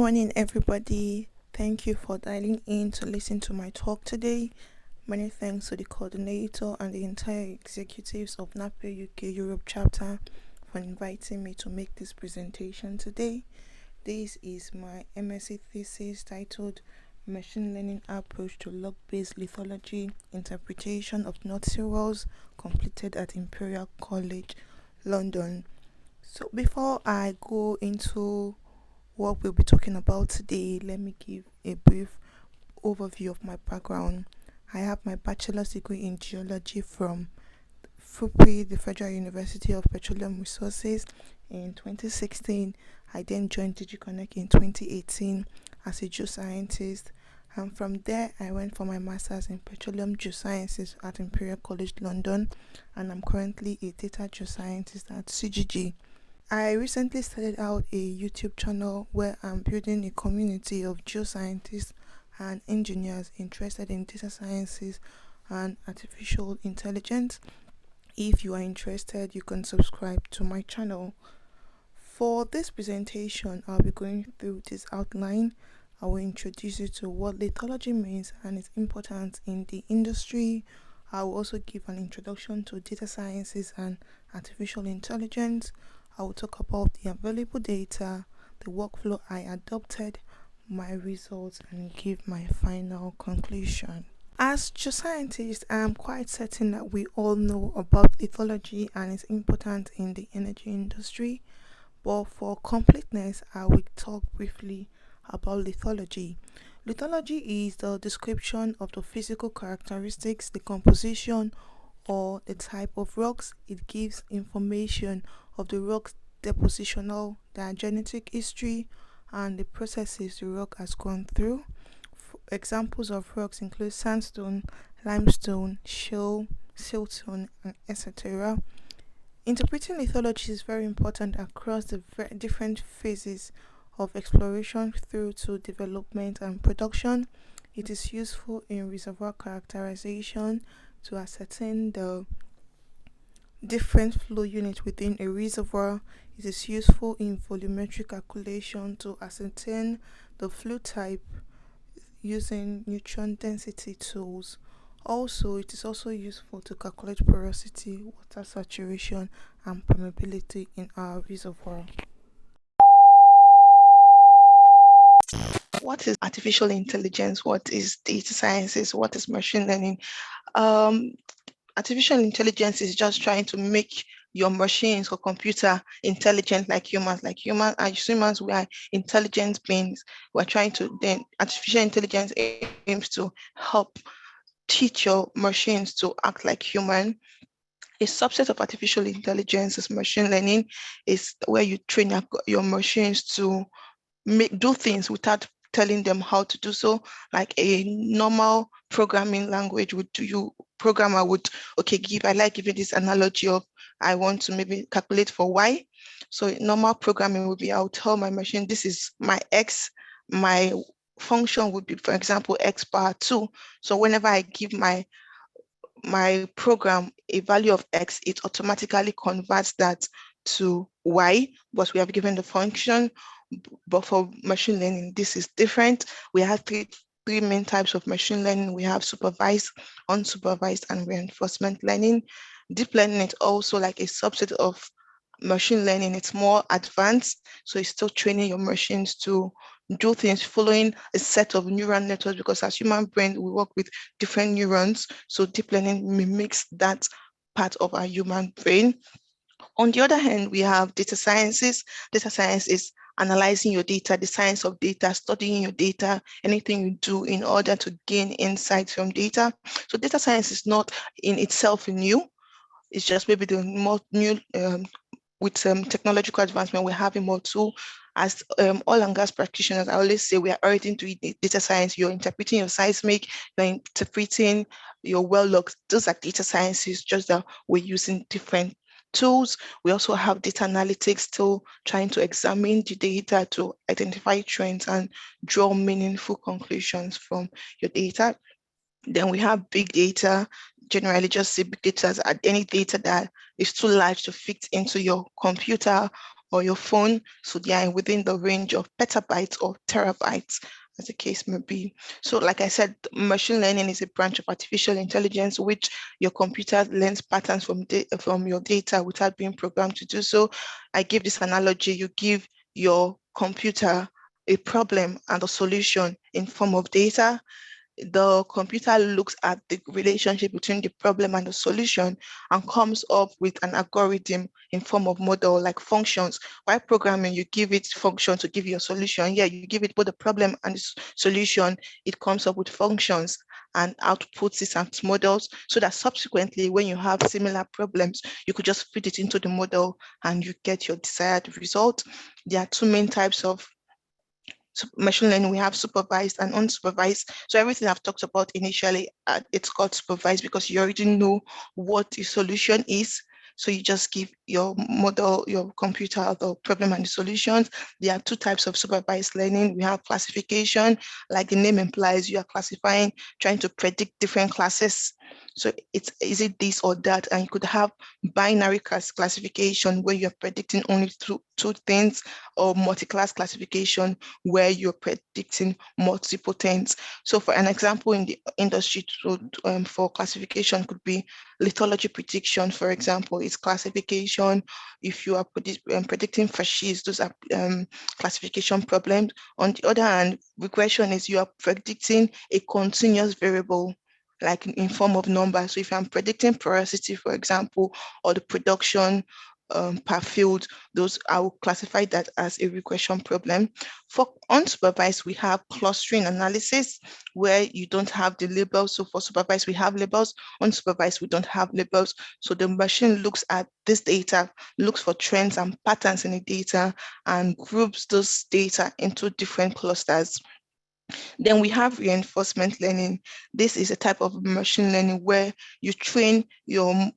morning, everybody. Thank you for dialing in to listen to my talk today. Many thanks to the coordinator and the entire executives of NAPE UK Europe chapter for inviting me to make this presentation today. This is my MSc thesis titled Machine Learning Approach to Log-Based Lithology Interpretation of North Sea Wells, completed at Imperial College, London. So before I go into what we'll be talking about today, let me give a brief overview of my background. I have my bachelor's degree in geology from FUPI, the Federal University of Petroleum Resources, in 2016. I then joined DigiConnect in 2018 as a geoscientist, and from there I went for my master's in petroleum geosciences at Imperial College London, and I'm currently a data geoscientist at CGG. I recently started out a YouTube channel where I'm building a community of geoscientists and engineers interested in data sciences and artificial intelligence. If you are interested, you can subscribe to my channel. For this presentation, I'll be going through this outline. I will introduce you to what lithology means and its importance in the industry. I will also give an introduction to data sciences and artificial intelligence. I will talk about the available data, the workflow I adopted, my results, and give my final conclusion. As geoscientists, I am quite certain that we all know about lithology and its importance in the energy industry, but for completeness, I will talk briefly about lithology. Lithology is the description of the physical characteristics, the composition, or the type of rocks. It gives information of the rock's depositional, diagenetic history, and the processes the rock has gone through. Examples of rocks include sandstone, limestone, shale, siltstone, and etc. Interpreting lithology is very important across the different phases of exploration through to development and production. It is useful in reservoir characterization to ascertain the different flow units within a reservoir. It is useful in volumetric calculation to ascertain the flow type using neutron density tools. Also, it is also useful to calculate porosity, water saturation, and permeability in our reservoir. What is artificial intelligence? What is data sciences? What is machine learning? Artificial intelligence is just trying to make your machines or computer intelligent like humans. As humans, we are intelligent beings. We're trying to then artificial intelligence aims to help teach your machines to act like human. A subset of artificial intelligence is machine learning, is where you train your machines to do things without telling them how to do so, like a normal programming language would do. Programmer would, I like giving this analogy of I want to maybe calculate for y. So normal programming would be, I'll tell my machine, this is my x, my function would be, for example, x power 2. So whenever I give my program a value of x, it automatically converts that to y, but we have given the function. But for machine learning, this is different. We have three main types of machine learning. We have supervised, unsupervised, and reinforcement learning. Deep learning is also like a subset of machine learning. It's more advanced, so it's still training your machines to do things following a set of neural networks, because as human brain, we work with different neurons. So deep learning mimics that part of our human brain. On the other hand, we have data sciences. Data science is analyzing your data, the science of data, studying your data, anything you do in order to gain insights from data. So data science is not in itself new. It's just maybe the more new, with technological advancement, we're having more tools. As oil and gas practitioners, I always say we are already into data science. You're interpreting your seismic, you're interpreting your well logs. Those are data sciences, just that we're using different tools. We also have data analytics, still trying to examine the data to identify trends and draw meaningful conclusions from your data. Then we have big data. Generally, just say big data as any data that is too large to fit into your computer or your phone. So they are within the range of petabytes or terabytes, as the case may be. So like I said, machine learning is a branch of artificial intelligence which your computer learns patterns from your data without being programmed to do so. I give this analogy: you give your computer a problem and a solution in form of data. The computer looks at the relationship between the problem and the solution and comes up with an algorithm in form of model, like functions. While programming, you give it function to give you a solution. Yeah, you give it both the problem and the solution. It comes up with functions and outputs it as models, so that subsequently, when you have similar problems, you could just feed it into the model and you get your desired result. There are two main types of machine learning. We have supervised and unsupervised. So everything I've talked about initially, it's called supervised because you already know what the solution is. So you just give your model, your computer, the problem and the solutions. There are two types of supervised learning. We have classification, like the name implies, you are classifying, trying to predict different classes. So is it this or that? And you could have binary classification where you're predicting only two things, or multi-class classification where you're predicting multiple things. So for an example in the industry for classification could be lithology prediction, for example, is classification. If you are predicting facies, those are classification problems. On the other hand, regression is you are predicting a continuous variable, like in form of numbers. So if I'm predicting porosity, for example, or the production per field, those I will classify that as a regression problem. For unsupervised, we have clustering analysis where you don't have the labels. So for supervised, we have labels. Unsupervised, we don't have labels. So the machine looks at this data, looks for trends and patterns in the data, and groups those data into different clusters. Then we have reinforcement learning. This is a type of machine learning where you train your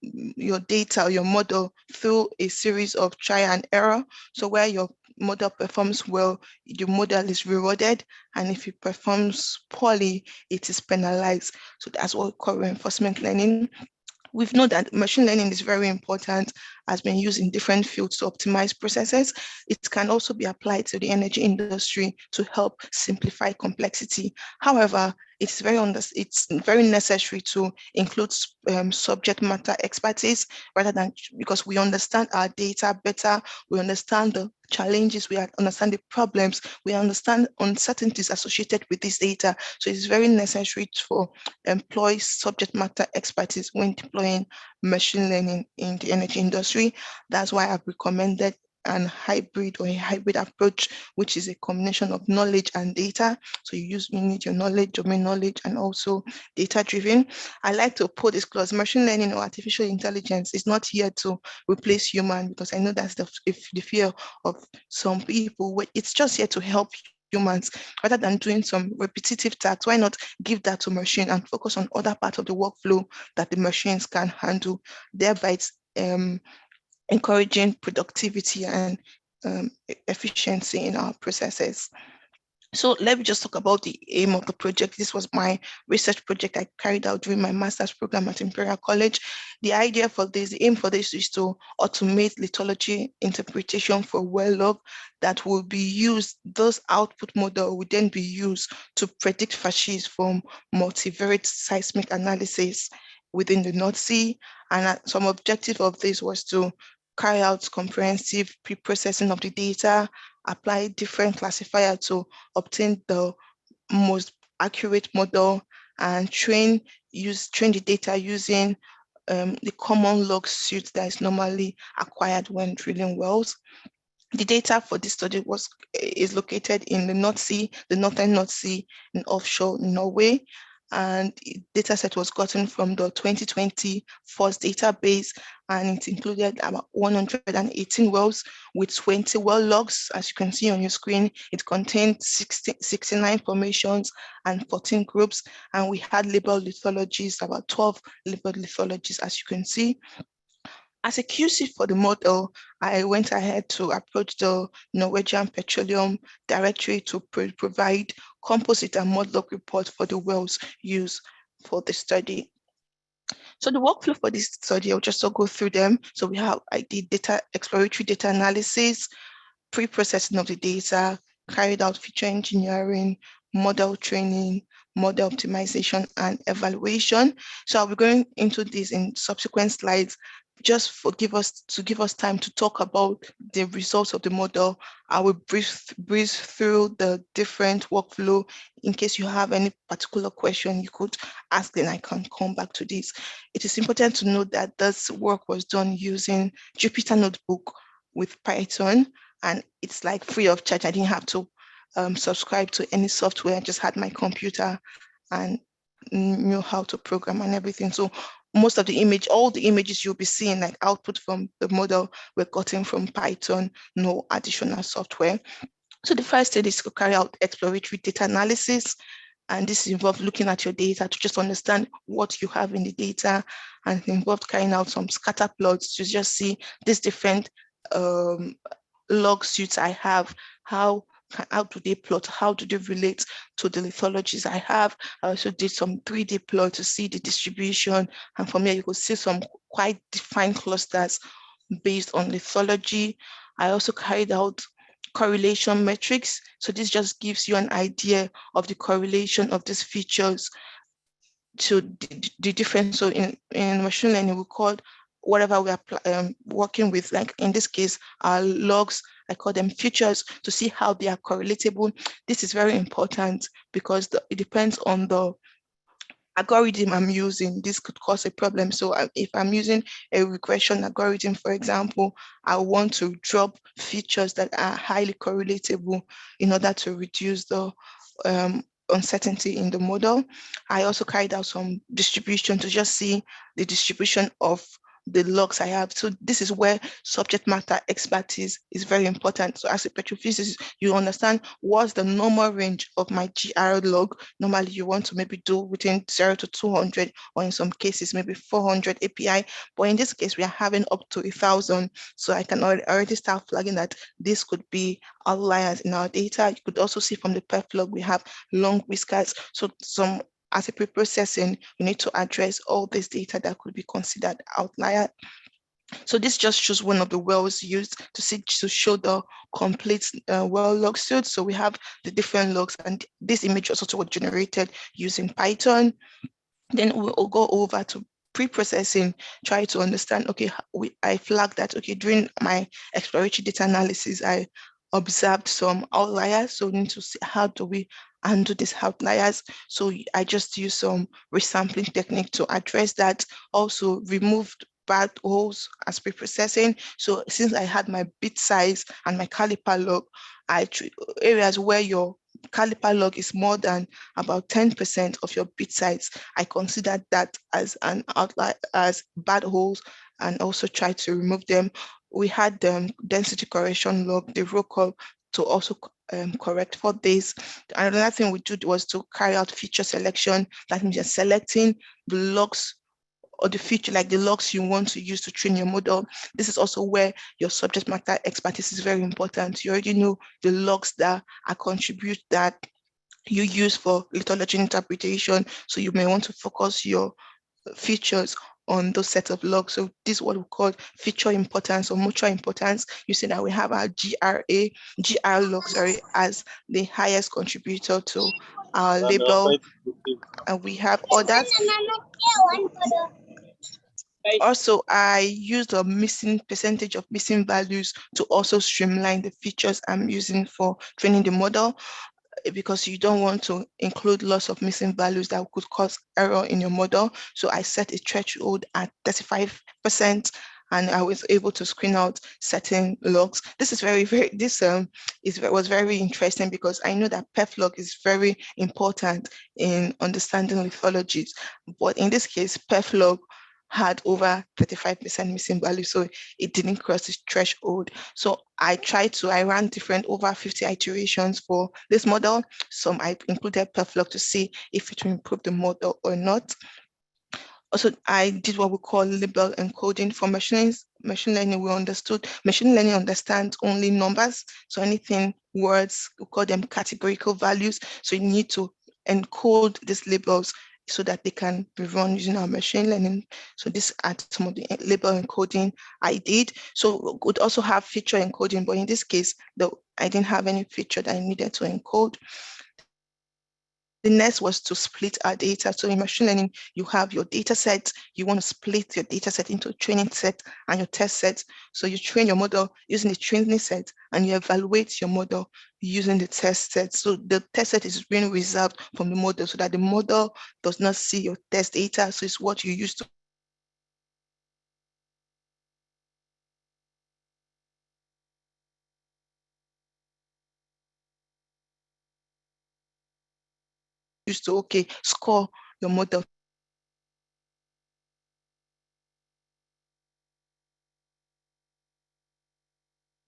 data or your model through a series of trial and error. So where your model performs well, the model is rewarded, and if it performs poorly, it is penalized. So that's what we call reinforcement learning. We've known that machine learning is very important, has been used in different fields to optimize processes. It can also be applied to the energy industry to help simplify complexity. However, it's very necessary to include subject matter expertise, rather than, because we understand our data better, we understand the challenges, we understand the problems, we understand uncertainties associated with this data. So it's very necessary to employ subject matter expertise when deploying machine learning in the energy industry. That's why I've recommended a hybrid approach, which is a combination of knowledge and data. So you need your knowledge, domain knowledge, and also data driven. I like to put this clause: machine learning or artificial intelligence is not here to replace human, because I know that's the fear of some people. It's just here to help humans. Rather than doing some repetitive tasks, why not give that to machine and focus on other parts of the workflow that the machines can handle, thereby encouraging productivity and efficiency in our processes. So let me just talk about the aim of the project. This was my research project I carried out during my master's program at Imperial College. The aim for this is to automate lithology interpretation for well log that will be used. Those output model will then be used to predict facies from multivariate seismic analysis within the North Sea. And some objective of this was to carry out comprehensive pre-processing of the data, apply different classifiers to obtain the most accurate model, and train the data using the common log suite that is normally acquired when drilling wells. The data for this study is located in the North Sea, the Northern North Sea, in offshore Norway. And the data set was gotten from the 2020 FOSS database, and it included about 118 wells with 20 well logs. As you can see on your screen, it contained 69 formations and 14 groups, and we had labeled lithologies, about 12 labeled lithologies, as you can see. As a QC for the model, I went ahead to approach the Norwegian Petroleum Directorate to provide composite and mod log reports for the wells used for the study. So the workflow for this study, I'll just go through them. So I did exploratory data analysis. pre-processing of the data, carried out feature engineering, model training, model optimization, and evaluation. So I'll be going into this in subsequent slides, just to give us time to talk about the results of the model. I will breeze through the different workflow. In case you have any particular question, you could ask, then I can come back to this. It is important to note that this work was done using Jupyter Notebook with Python, and it's like free of charge. I didn't have to subscribe to any software. I just had my computer and knew how to program and everything. So most of the all the images you'll be seeing, like output from the model, were gotten from Python, no additional software. So the first step is to carry out exploratory data analysis. And this involves looking at your data to just understand what you have in the data, and it involved carrying out some scatter plots to just see these different log suits I have, how do they plot, how do they relate to the lithologies I have. I also did some 3D plot to see the distribution, and from here you could see some quite defined clusters based on lithology. I also carried out correlation metrics. So this just gives you an idea of the correlation of these features to the difference. So in machine learning, we call whatever we are working with, like in this case, our logs, I call them features, to see how they are correlatable. This is very important because it depends on the algorithm I'm using. This could cause a problem. So if I'm using a regression algorithm, for example, I want to drop features that are highly correlatable in order to reduce the uncertainty in the model. I also carried out some distribution to just see the distribution of the logs I have. So this is where subject matter expertise is very important. So as a petrophysicist, you understand what's the normal range of my GR log. Normally you want to maybe do within 0 to 200, or in some cases maybe 400 API. But in this case, we are having up to 1,000. So I can already start flagging that this could be outliers in our data. You could also see from the perf log, we have long whiskers. So as a pre-processing, we need to address all this data that could be considered outlier. So this just shows one of the wells used to show the complete well log suite. So we have the different logs, and this image also was generated using Python. Then we'll go over to pre-processing, try to understand, okay, I flagged that, okay, during my exploratory data analysis, I observed some outliers. So we need to see how do we undo these outliers. So I just use some resampling technique to address that. Also removed bad holes as pre-processing. So since I had my bit size and my caliper log, areas where your caliper log is more than about 10% of your bit size, I consider that as an outlier, as bad holes, and also try to remove them. We had the density correction log, the row call, to also correct for this. Another thing we did was to carry out feature selection. That means you're selecting the logs or the feature, like the logs you want to use to train your model. This is also where your subject matter expertise is very important. You already know the logs that contribute that you use for lithology interpretation. So you may want to focus your features on those set of logs. So this is what we call feature importance or mutual importance. You see that we have our GR log, as the highest contributor to our label, and we have others. Also, I used a percentage of missing values to also streamline the features I'm using for training the model, because you don't want to include lots of missing values that could cause error in your model. So I set a threshold at 35%, and I was able to screen out certain logs. This is was very interesting, because I know that perf log is very important in understanding lithologies, but in this case, perf log had over 35% missing value, so it didn't cross the threshold. So I ran over 50 iterations for this model. Some I included perf log to see if it will improve the model or not. Also, I did what we call label encoding for machine learning. Machine learning understands only numbers. So anything words, we call them categorical values. So you need to encode these labels so that they can be run using our machine learning. So this are some of the label encoding I did. So would also have feature encoding, but in this case, though I didn't have any feature that I needed to encode. The next was to split our data. So in machine learning, you have your data set. You want to split your data set into training set and your test set. So you train your model using the training set and you evaluate your model using the test set. So the test set is being reserved from the model so that the model does not see your test data. So it's what you use to score your model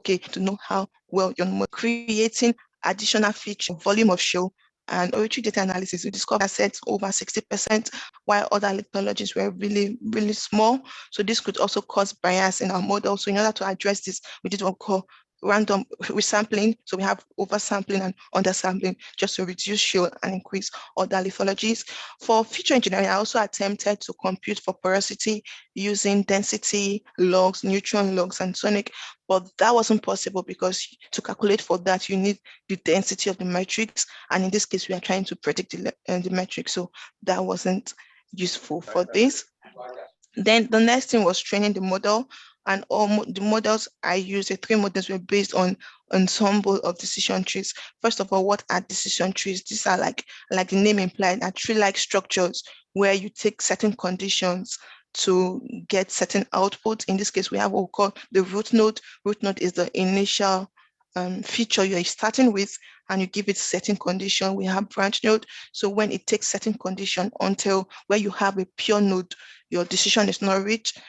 to know how well you're creating additional feature, volume of show, and oratory data analysis. We discovered sets over 60%, while other lithologies were really, really small. So this could also cause bias in our model. So in order to address this, we did what we call random resampling. So we have oversampling and undersampling just to reduce show and increase other lithologies. For feature engineering, I also attempted to compute for porosity using density logs, neutron logs, and sonic, but that wasn't possible because to calculate for that, you need the density of the matrix. And in this case, we are trying to predict the metric. So that wasn't useful for this. Then the next thing was training the model, and all the models I used, the three models were based on ensemble of decision trees. First of all, what are decision trees? These are like the name implied, are tree-like structures where you take certain conditions to get certain output. In this case, we have what we call the root node. Root node is the initial feature you're starting with, and you give it certain condition. We have branch node. So when it takes certain condition until where you have a pure node, your decision is not reached.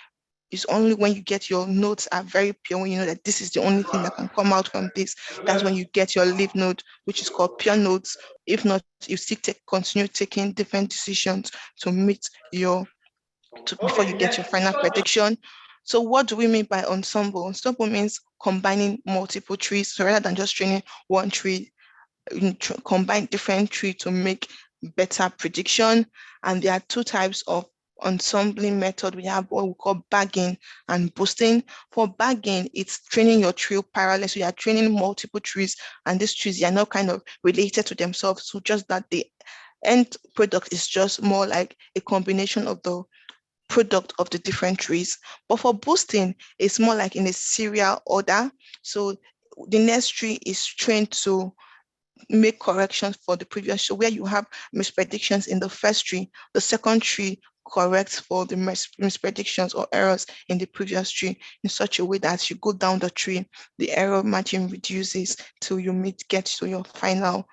It's only when you get your nodes are very pure, when you know that this is the only thing that can come out from this, that's when you get your leaf node, which is called pure nodes. If not, you still continue taking different decisions to meet your, before you get your final prediction. So what do we mean by ensemble? Ensemble means combining multiple trees. So rather than just training one tree, combine different trees to make better prediction. And there are two types of ensembling method. We have what we call bagging and boosting. For bagging, it's training your tree parallel. So you are training multiple trees, and these trees are not kind of related to themselves. So just that the end product is just more like a combination of the product of the different trees. But for boosting, it's more like in a serial order. So the next tree is trained to make corrections for the previous tree. Where you have mispredictions in the first tree, the second tree corrects for the mispredictions or errors in the previous tree in such a way that as you go down the tree, the error margin reduces till you get to your final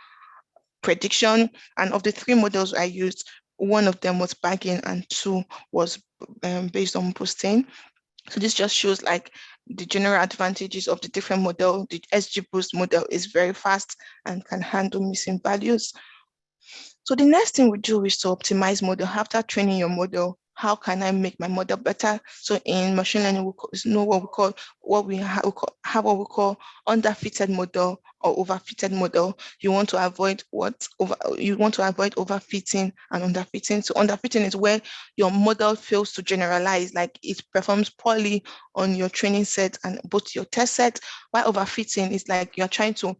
prediction. And of the three models I used, one of them was bagging and two was based on boosting. So this just shows like the general advantages of the different model. The XGBoost model is very fast and can handle missing values. So the next thing we do is to optimize model. After training your model, how can I make my model better? So in machine learning, we know what we have what we call underfitted model or overfitted model. You want to avoid overfitting and underfitting. So underfitting is where your model fails to generalize, like it performs poorly on your training set and both your test set, while overfitting is like you're trying to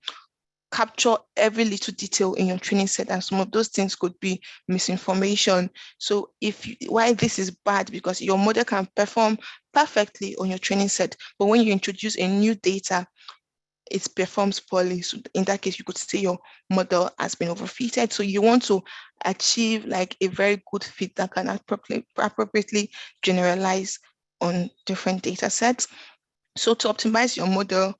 capture every little detail in your training set, and some of those things could be misinformation. So why this is bad, because your model can perform perfectly on your training set, but when you introduce a new data, it performs poorly. So in that case, you could say your model has been overfitted. So you want to achieve like a very good fit that can appropriately generalize on different data sets. So to optimize your model,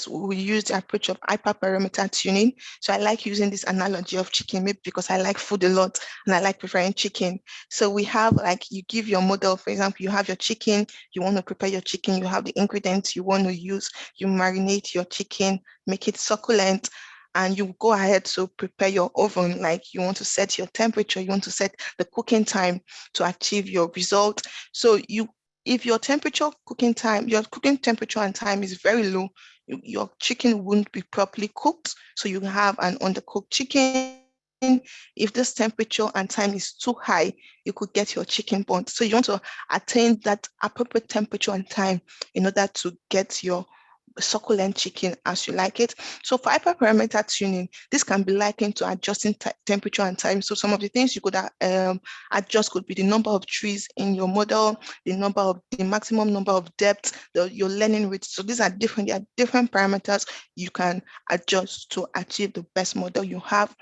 we use the approach of hyperparameter tuning. So I like using this analogy of chicken, maybe because I like food a lot and I like preferring chicken. So we have like, you give your model, for example, you have your chicken, you want to prepare your chicken, you have the ingredients you want to use, you marinate your chicken, make it succulent, and you go ahead to prepare your oven, like you want to set your temperature, you want to set the cooking time to achieve your result. So if your cooking temperature and time is very low, your chicken won't be properly cooked. So you have an undercooked chicken. if this temperature and time is too high, you could get your chicken burnt. So you want to attain that appropriate temperature and time in order to get your succulent chicken as you like it. So for hyperparameter tuning, this can be likened to adjusting temperature and time. So some of the things you could adjust could be the number of trees in your model, the maximum number of depth, your learning rate. So these are different. There are different parameters you can adjust to achieve the best model you have.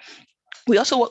We also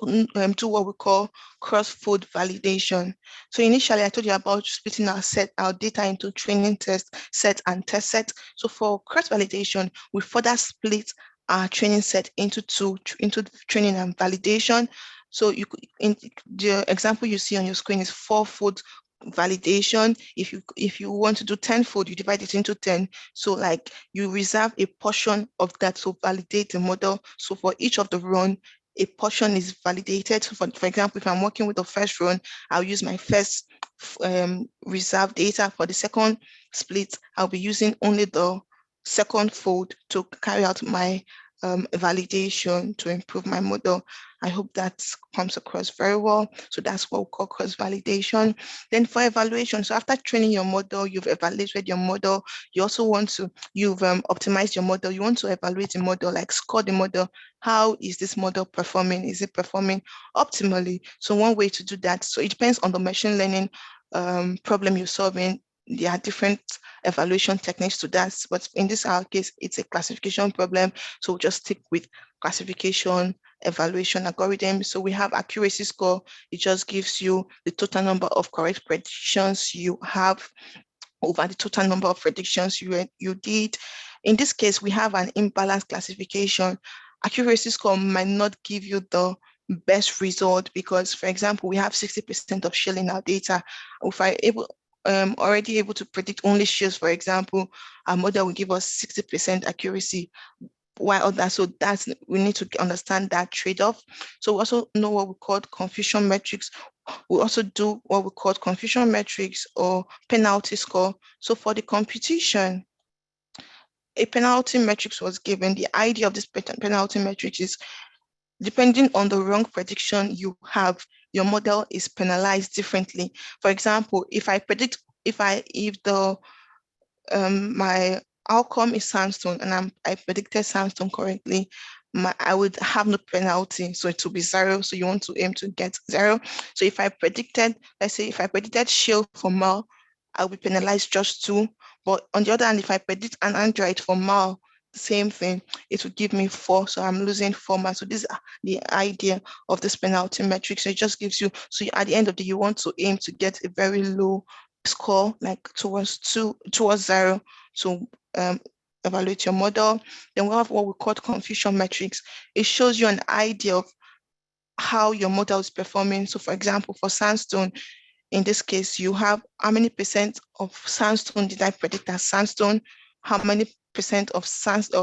do what we call cross-fold validation. So initially, I told you about splitting our data into training test set and test set. So for cross-validation, we further split our training set into training and validation. So in the example you see on your screen is 4-fold validation. If you want to do 10-fold, you divide it into 10. So like you reserve a portion of that to validate the model. So for each of the run, a portion is validated. For example, if I'm working with the first run, I'll use my first reserve data. For the second split, I'll be using only the second fold to carry out my validation to improve my model. I hope that comes across very well. So that's what we call cross-validation. Then for evaluation, so after training your model, you've evaluated your model, you've optimized your model, you want to evaluate the model, like score the model. How is this model performing? Is it performing optimally? So one way to do that, so it depends on the machine learning problem you're solving. There are different evaluation techniques to that, but in this our case, it's a classification problem. So we'll just stick with classification evaluation algorithm. So we have accuracy score. It just gives you the total number of correct predictions you have over the total number of predictions you did. In this case, we have an imbalanced classification. Accuracy score might not give you the best result because, for example, we have 60% of shale in our data. If I already able to predict only shales, for example, our model will give us 60% accuracy. While we need to understand that trade-off. So we also know what we call confusion metrics. We also do what we call confusion metrics or penalty score. So for the computation, a penalty matrix was given. The idea of this penalty matrix is depending on the wrong prediction you have, your model is penalized differently. For example, if my outcome is sandstone and I predicted sandstone correctly, I would have no penalty. So it will be 0. So you want to aim to get 0. So if I predicted, let's say if I predicted shale for Mal, I'll be penalized just 2. But on the other hand, if I predict an anhydrite for Mal, same thing, it will give me 4. So I'm losing 4 marks. So this is the idea of this penalty metric. So it just gives you, so at the end of the day, you want to aim to get a very low score, like towards 0, to evaluate your model. Then we have what we call confusion metrics. It shows you an idea of how your model is performing. So for example, for sandstone, in this case, you have how many percent of sandstone did I predict as sandstone? How many percent of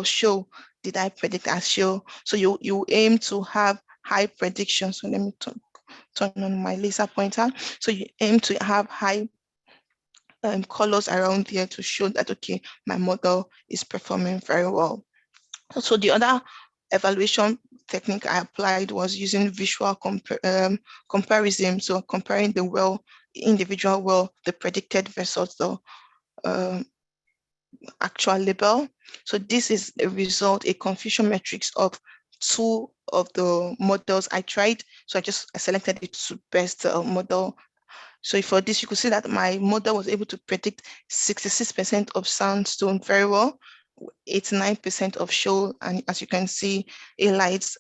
shale did I predict as shale? So you aim to have high predictions. So let me turn on my laser pointer. So you aim to have high colors around here to show that, okay, my model is performing very well. So the other evaluation technique I applied was using visual comparison. So comparing the individual well, the predicted versus the actual label. So this is a result, a confusion matrix of 2 of the models I tried. So I selected the best model. So for this, you could see that my model was able to predict 66% of sandstone very well, 89% of shale, and as you can see, lights.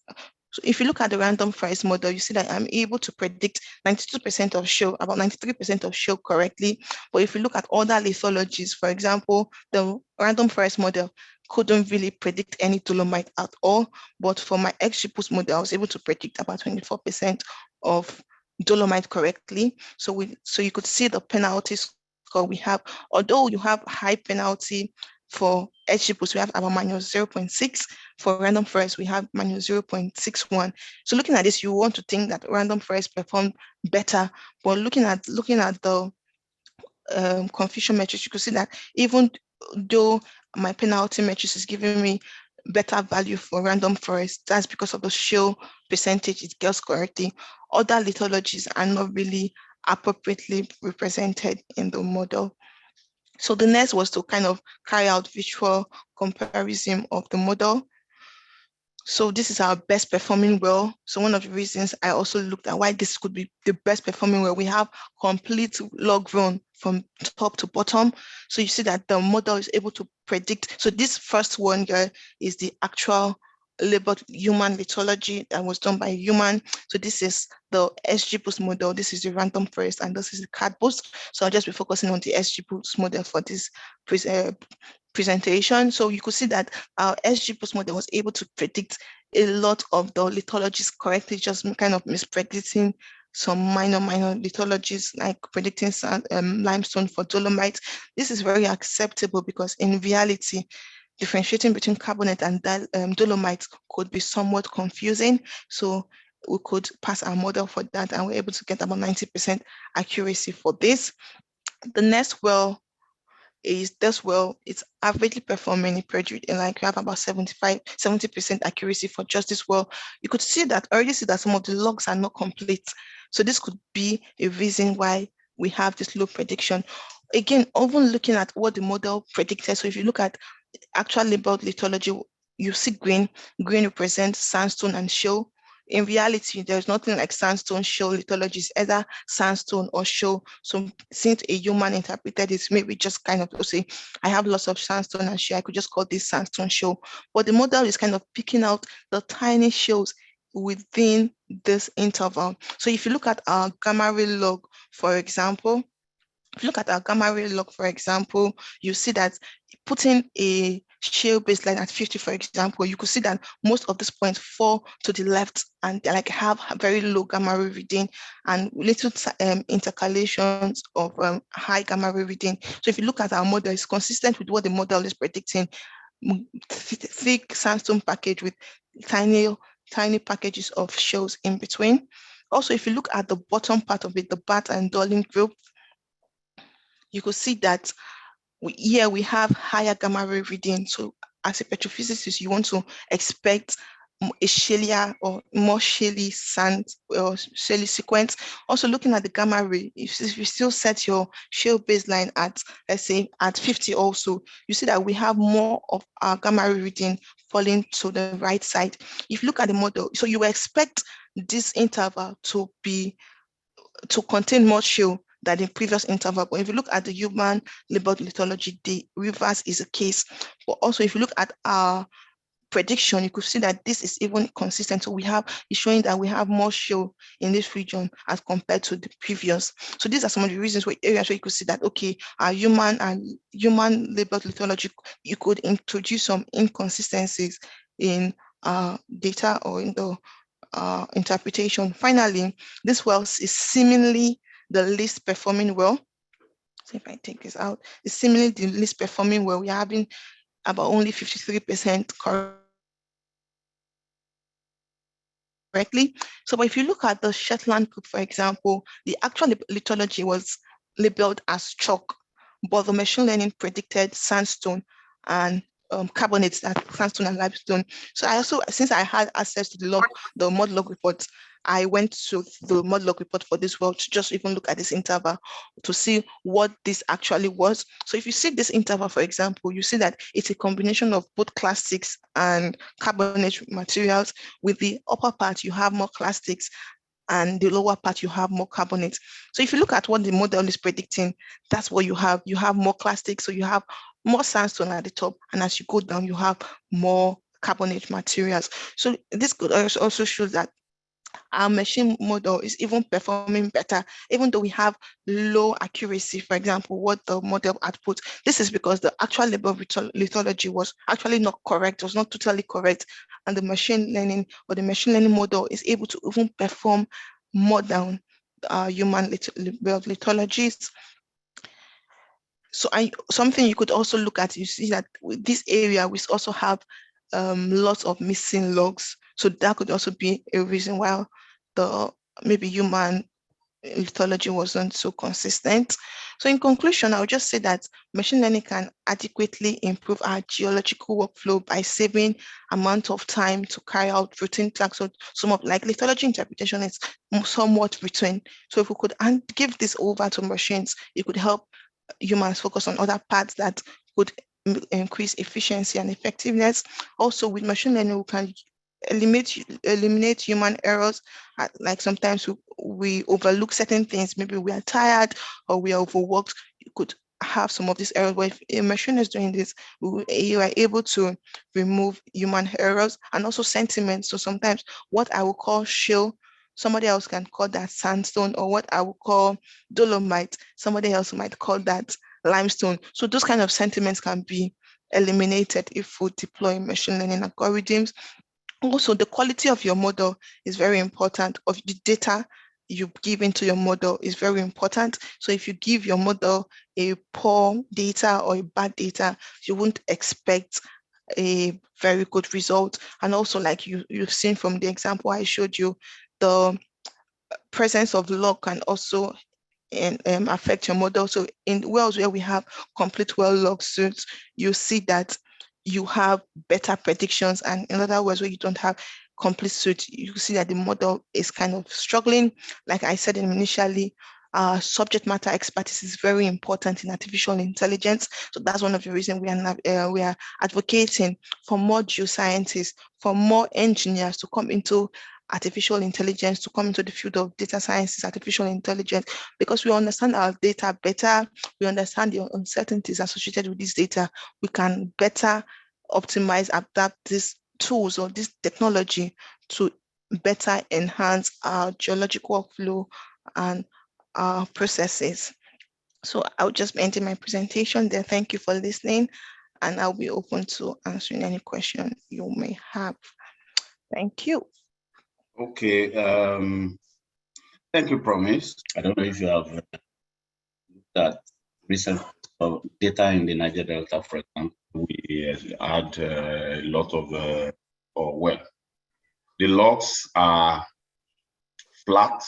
So if you look at the random forest model, you see that I'm able to predict 92% of shale, about 93% of shale correctly. But if you look at other lithologies, for example, the random forest model couldn't really predict any dolomite at all. But for my XGBoost model, I was able to predict about 24% of dolomite correctly. So you could see the penalty score we have. Although you have high penalty for XGBoost, we have about -0.6. For random forest, we have -0.61. So looking at this, you want to think that random forest performed better. But looking at the confusion metrics, you could see that even though my penalty matrix is giving me better value for random forest. That's because of the shale percentage it gets correctly. Other lithologies are not really appropriately represented in the model. So the next was to kind of carry out visual comparison of the model. So this is our best performing well. So one of the reasons I also looked at why this could be the best performing well, we have complete log run from top to bottom. So you see that the model is able to predict. So this first one here is the actual labeled human lithology that was done by a human. So this is the Xgboost model. This is the random forest, and this is the Catboost. So I'll just be focusing on the Xgboost model for this presentation. So you could see that our Xgboost model was able to predict a lot of the lithologies correctly, just kind of mispredicting some minor lithologies, like predicting limestone for dolomite. This is very acceptable because in reality, differentiating between carbonate and dolomite could be somewhat confusing. So we could pass our model for that, and we're able to get about 90% accuracy for this. The next well is this well, it's averagely performing in period, and like we have about 70% accuracy for just this well. You could see that, already see that some of the logs are not complete. So this could be a reason why we have this low prediction. Again, even looking at what the model predicted. So if you look at actual labeled lithology, you see green represents sandstone and shale. In reality, there's nothing like sandstone, shale lithology, it's either sandstone or shale. So since a human interpreted it, maybe just kind of say, I have lots of sandstone and shale, I could just call this sandstone shale. But the model is kind of picking out the tiny shales within this interval. So if you look at our gamma ray log, for example, if you look at our gamma ray log, for example, you see that putting a shale baseline at 50, for example, you could see that most of these points fall to the left and they like have very low gamma ray reading and little intercalations of high gamma ray reading. So if you look at our model, it's consistent with what the model is predicting. Thick sandstone package with tiny packages of shales in between. Also, if you look at the bottom part of it, the Bat and Darling group, you could see that here we have higher gamma ray reading. So as a petrophysicist, you want to expect a shalier or more shaly sand or shaly sequence. Also looking at the gamma ray, if you still set your shale baseline at, let's say, at 50 also, you see that we have more of our gamma ray reading falling to the right side. If you look at the model, so you expect this interval to contain more shale than the previous interval. But if you look at the human labeled lithology, the reverse is the case. But also if you look at our prediction, you could see that this is even consistent. So it's showing that we have more shale in this region as compared to the previous. So these are some of the reasons where areas where you could see that, okay, our human labeled lithology, you could introduce some inconsistencies in data or in the interpretation. Finally, this well is seemingly the least performing well. So if I take this out, it's seemingly the least performing well. We're having about only 53% correctly. So but if you look at the Shetland group, for example, the actual lithology was labeled as chalk, but the machine learning predicted sandstone and carbonates, that sandstone and limestone. So I also, since I had access to the mod log report, I went to the mod log report for this well to just even look at this interval to see what this actually was. So if you see this interval, for example, you see that it's a combination of both clastics and carbonate materials. With the upper part, you have more clastics, and the lower part, you have more carbonates. So if you look at what the model is predicting, that's what you have. You have more clastics, so you have more sandstone at the top, and as you go down, you have more carbonate materials. So this could also show that our machine model is even performing better, even though we have low accuracy. For example, what the model output, this is because the actual level of lithology was actually not correct, was not totally correct. And the machine learning model is able to even perform more than human lithologies. So something you could also look at, you see that with this area, we also have lots of missing logs. So that could also be a reason why the maybe human lithology wasn't so consistent. So in conclusion, I would just say that machine learning can adequately improve our geological workflow by saving amount of time to carry out routine tasks. So some of like lithology interpretation is somewhat routine. So if we could give this over to machines, it could help humans focus on other parts that would increase efficiency and effectiveness. Also, with machine learning, we can eliminate human errors. Like sometimes we overlook certain things. Maybe we are tired or we are overworked. You could have some of these errors. But if a machine is doing this, you are able to remove human errors and also sentiments. So sometimes what I will call shale, somebody else can call that sandstone, or what I will call dolomite, somebody else might call that limestone. So those kind of sentiments can be eliminated if we deploy machine learning algorithms. Also, the quality of your model is very important. Of the data you give into your model is very important. So if you give your model a poor data or a bad data, you won't expect a very good result. And also, like you've seen from the example I showed you, the presence of log can also affect your model. So in wells where we have complete well log suits, you see that you have better predictions. And in other words, where you don't have complete suit, you see that the model is kind of struggling. Like I said initially, subject matter expertise is very important in artificial intelligence. So that's one of the reasons we are advocating for more geoscientists, for more engineers to come into artificial intelligence, to come into the field of data sciences, artificial intelligence, because we understand our data better, we understand the uncertainties associated with this data, we can better optimize, adapt these tools or this technology to better enhance our geological workflow and our processes. So I'll just be ending my presentation there. Thank you for listening, and I'll be open to answering any question you may have. Thank you. Okay, thank you, Promise. I don't know if you have looked at recent data in the Niger Delta, for example. We had a lot of, the logs are flat,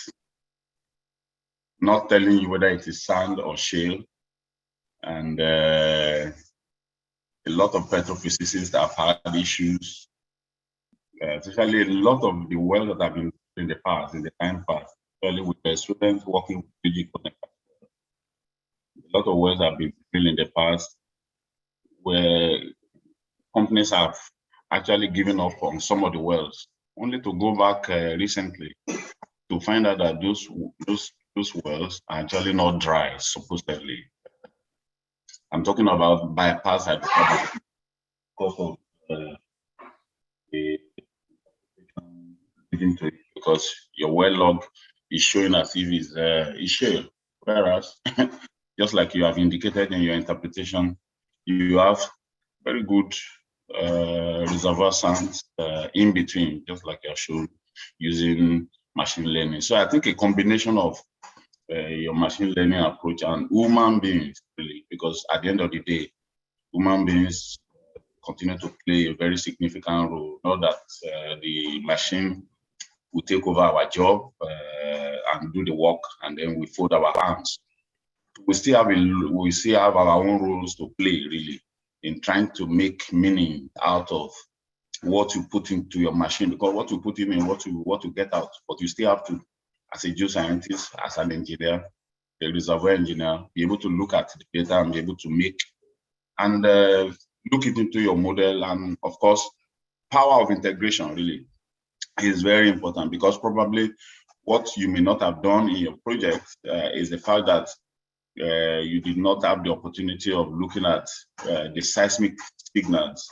not telling you whether it is sand or shale. And a lot of petrophysicists have had issues, especially a lot of the wells that have been in the past, in the time past, especially with the students working with digital. A lot of wells have been drilled in the past where companies have actually given up on some of the wells, only to go back recently to find out that those wells are actually not dry, supposedly. I'm talking about bypass hydrocarbons because of because your well log is showing as if it's shale, whereas just like you have indicated in your interpretation, you have very good reservoir sands in between, just like you're showing using machine learning. So I think a combination of your machine learning approach and human beings, really, because at the end of the day, human beings continue to play a very significant role. Not that the machine will take over our job and do the work, and then we fold our hands. We still have our own roles to play, really, in trying to make meaning out of what you put into your machine, because what you put in what you get out. But you still have to, as a geoscientist, as an engineer, a reservoir engineer, be able to look at the data and be able to make and look it into your model. And of course, power of integration really is very important, because probably what you may not have done in your project is the fact that you did not have the opportunity of looking at the seismic signals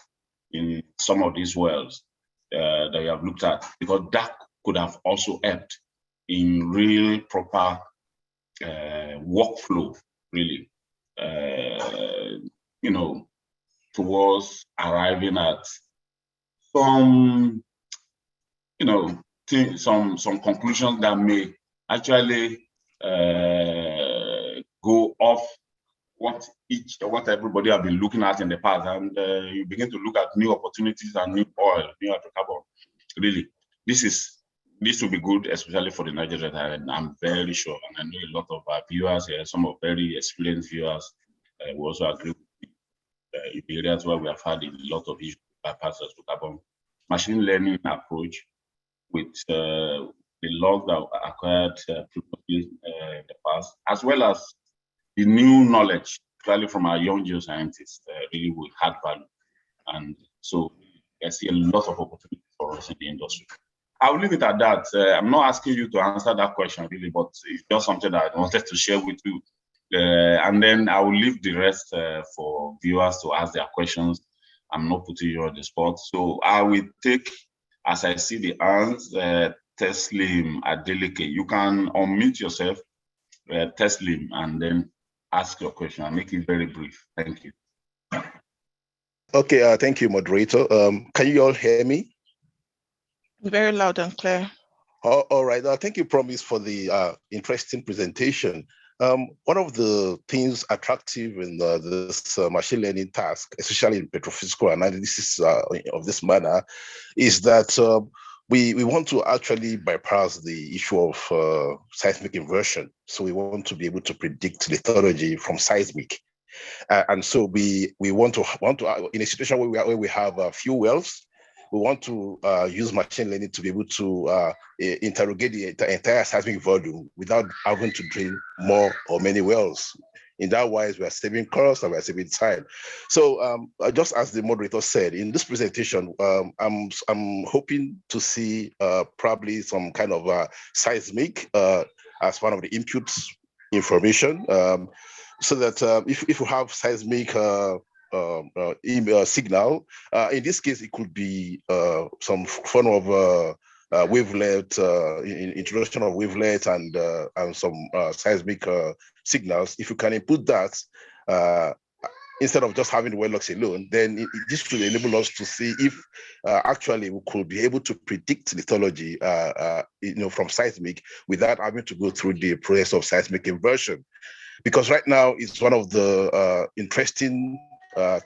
in some of these wells that you have looked at, because that could have also helped in real proper workflow, really, towards arriving at some, some conclusions that may actually go off what everybody have been looking at in the past, and you begin to look at new opportunities and new oil, new hydrocarbon. Really, this is this will be good, especially for the Nigerian, and I'm very sure, and I know a lot of our viewers here, some of very experienced viewers will also agree with me in the areas where we have had a lot of issues with bypassers to carbon. Machine learning approach with the logs that were acquired previously in the past, as well as the new knowledge, especially from our young geoscientists, really will add value. And so I see a lot of opportunities for us in the industry. I'll leave it at that. I'm not asking you to answer that question really, but it's just something that I wanted to share with you. And then I will leave the rest for viewers to ask their questions. I'm not putting you on the spot. So I will take, as I see the hands, Teslim Adeleke. You can unmute yourself, Teslim, and then ask your question. I'll make it very brief. Thank you. Okay, thank you, moderator. Can you all hear me? Very loud and clear. All right. Thank you, Promise, for the interesting presentation. One of the things attractive in this machine learning task, especially in petrophysical analysis of this manner, is that we want to actually bypass the issue of seismic inversion. So we want to be able to predict lithology from seismic. And so we want to in a situation where we have a few wells, we want to use machine learning to be able to interrogate the entire seismic volume without having to drill more or many wells. In that wise, we are saving costs and we are saving time. So just as the moderator said, in this presentation, I'm hoping to see probably some kind of seismic as one of the inputs information, so that if you have seismic signal. In this case, it could be some form of wavelet, introduction of wavelet and some seismic signals. If you can input that instead of just having the well logs alone, then this should enable us to see if actually we could be able to predict lithology, from seismic without having to go through the process of seismic inversion. Because right now it's one of the interesting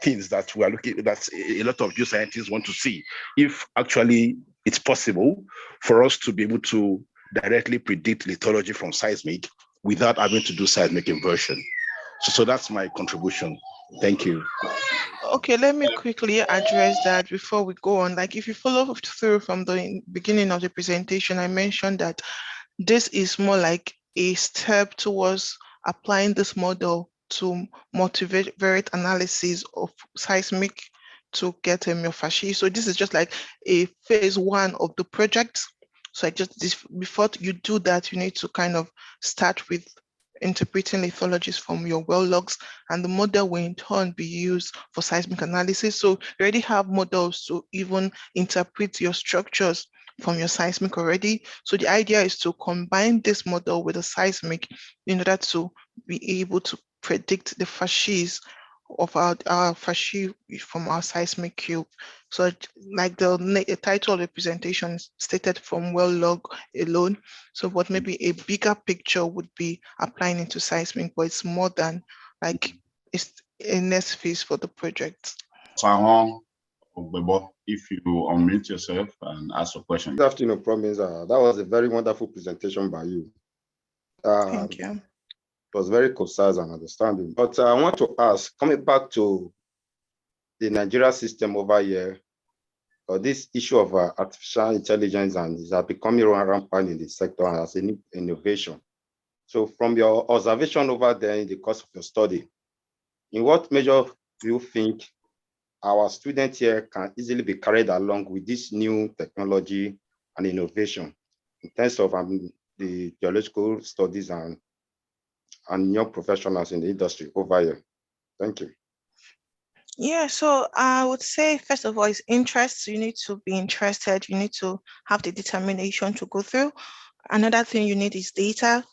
things that we are looking, that a lot of geoscientists want to see, if actually it's possible for us to be able to directly predict lithology from seismic without having to do seismic inversion. So that's my contribution. Thank you. Okay, let me quickly address that before we go on. Like, if you follow through from the beginning of the presentation, I mentioned that this is more like a step towards applying this model to multivariate analysis of seismic to get your facies. So this is just like a phase one of the project. So before you do that, you need to kind of start with interpreting lithologies from your well logs, and the model will in turn be used for seismic analysis. So you already have models to even interpret your structures from your seismic already. So the idea is to combine this model with a seismic in order to be able to predict the facies of our facies from our seismic cube. So like the title of the presentation stated, from well log alone. So what maybe a bigger picture would be applying into seismic, but it's more than like it's a next phase for the project. If you unmute yourself and ask a question. Good afternoon, Promise. That was a very wonderful presentation by you. Thank you. It was very concise and understanding. But I want to ask, coming back to the Nigeria system over here, this issue of artificial intelligence and is becoming rampant in the sector as an innovation. So from your observation over there in the course of your study, in what measure do you think our students here can easily be carried along with this new technology and innovation in terms of the geological studies and young professionals in the industry over here? Thank you. Yeah, so I would say, first of all, is interest. You need to be interested. You need to have the determination to go through. Another thing you need is data.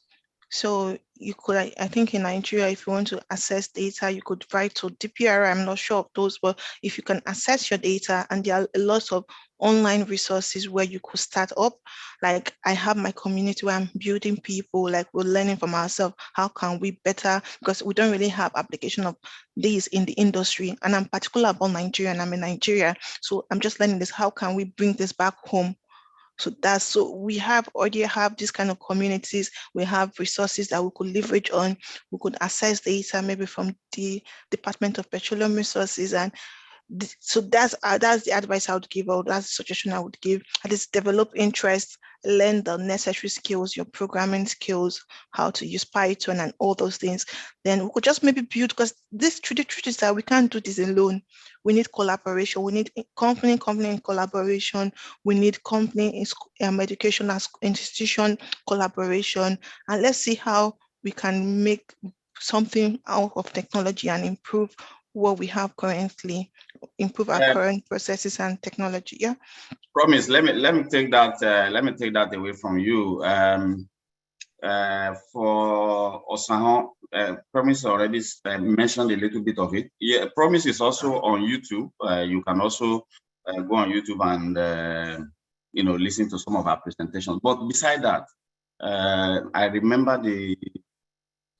So you could, I think in Nigeria, if you want to access data, you could write to DPR. I'm not sure of those, but if you can access your data, and there are a lot of online resources where you could start up. Like, I have my community where I'm building people, like we're learning from ourselves. How can we better, because we don't really have application of these in the industry. And I'm particular about Nigeria, and I'm in Nigeria. So I'm just learning this. How can we bring this back home? So we already have this kind of communities. We have resources that we could leverage on. We could access data maybe from the Department of Petroleum Resources, and so that's the advice I would give, or that's the suggestion I would give. At least develop interest, learn the necessary skills, your programming skills, how to use Python and all those things. Then we could just maybe build, because the truth is that we can't do this alone. We need collaboration. We need company collaboration. We need company education as institution collaboration. And let's see how we can make something out of technology and improve what we have currently, improve our current processes and technology. Yeah. Promise. Let me take that away from you. For Osahan, Promise already mentioned a little bit of it. Yeah, Promise is also on YouTube. You can also go on YouTube and listen to some of our presentations. But beside that, I remember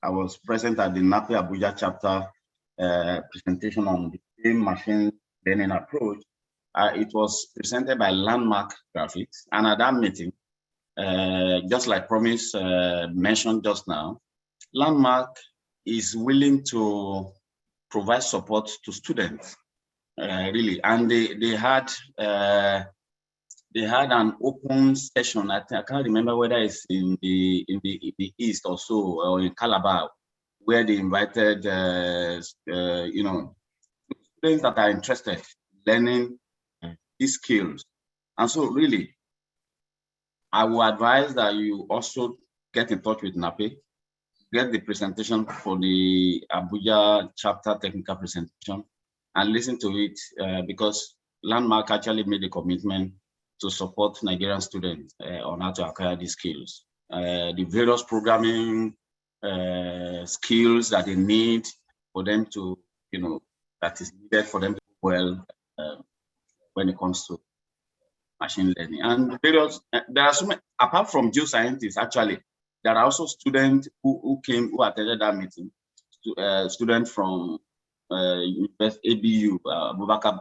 I was present at the NAPE Abuja chapter presentation on the same machine learning approach. It was presented by Landmark Graphics, and at that meeting, just like Promise mentioned just now, Landmark is willing to provide support to students, really, and they had an open session. I can't remember whether it's in the east or so, or in Calabar, where they invited students that are interested in learning these skills. And so really, I will advise that you also get in touch with NAPE, get the presentation for the Abuja chapter technical presentation, and listen to it, because Landmark actually made a commitment to support Nigerian students on how to acquire these skills. The various programming skills that they need for them to, that is needed for them to do well when it comes to machine learning. And various, there are so many, apart from geoscientists, actually, there are also students who attended that meeting, students from ABU, Abubakar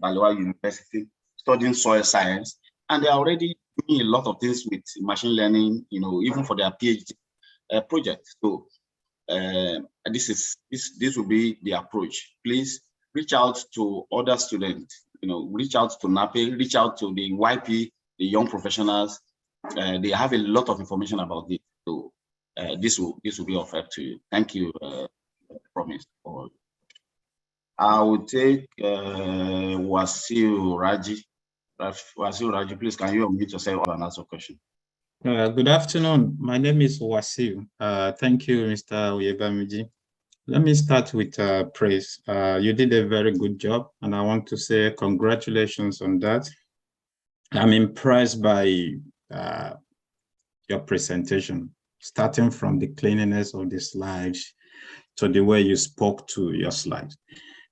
Balewa University, studying soil science, and they are already doing a lot of things with machine learning, even for their PhD project. So this will be the approach. Please reach out to other students, reach out to NAPE, reach out to the YP, the young professionals. They have a lot of information about this. So this will be of help to you. Thank you, Promise. I will take Wasiu Raji. Wasiu Raji, please, can you unmute yourself and ask a question? Good afternoon. My name is Wasiu. Thank you, Mr. Oyebamiji. Let me start with praise. You did a very good job, and I want to say congratulations on that. I'm impressed by your presentation, starting from the cleanliness of the slides to the way you spoke to your slides.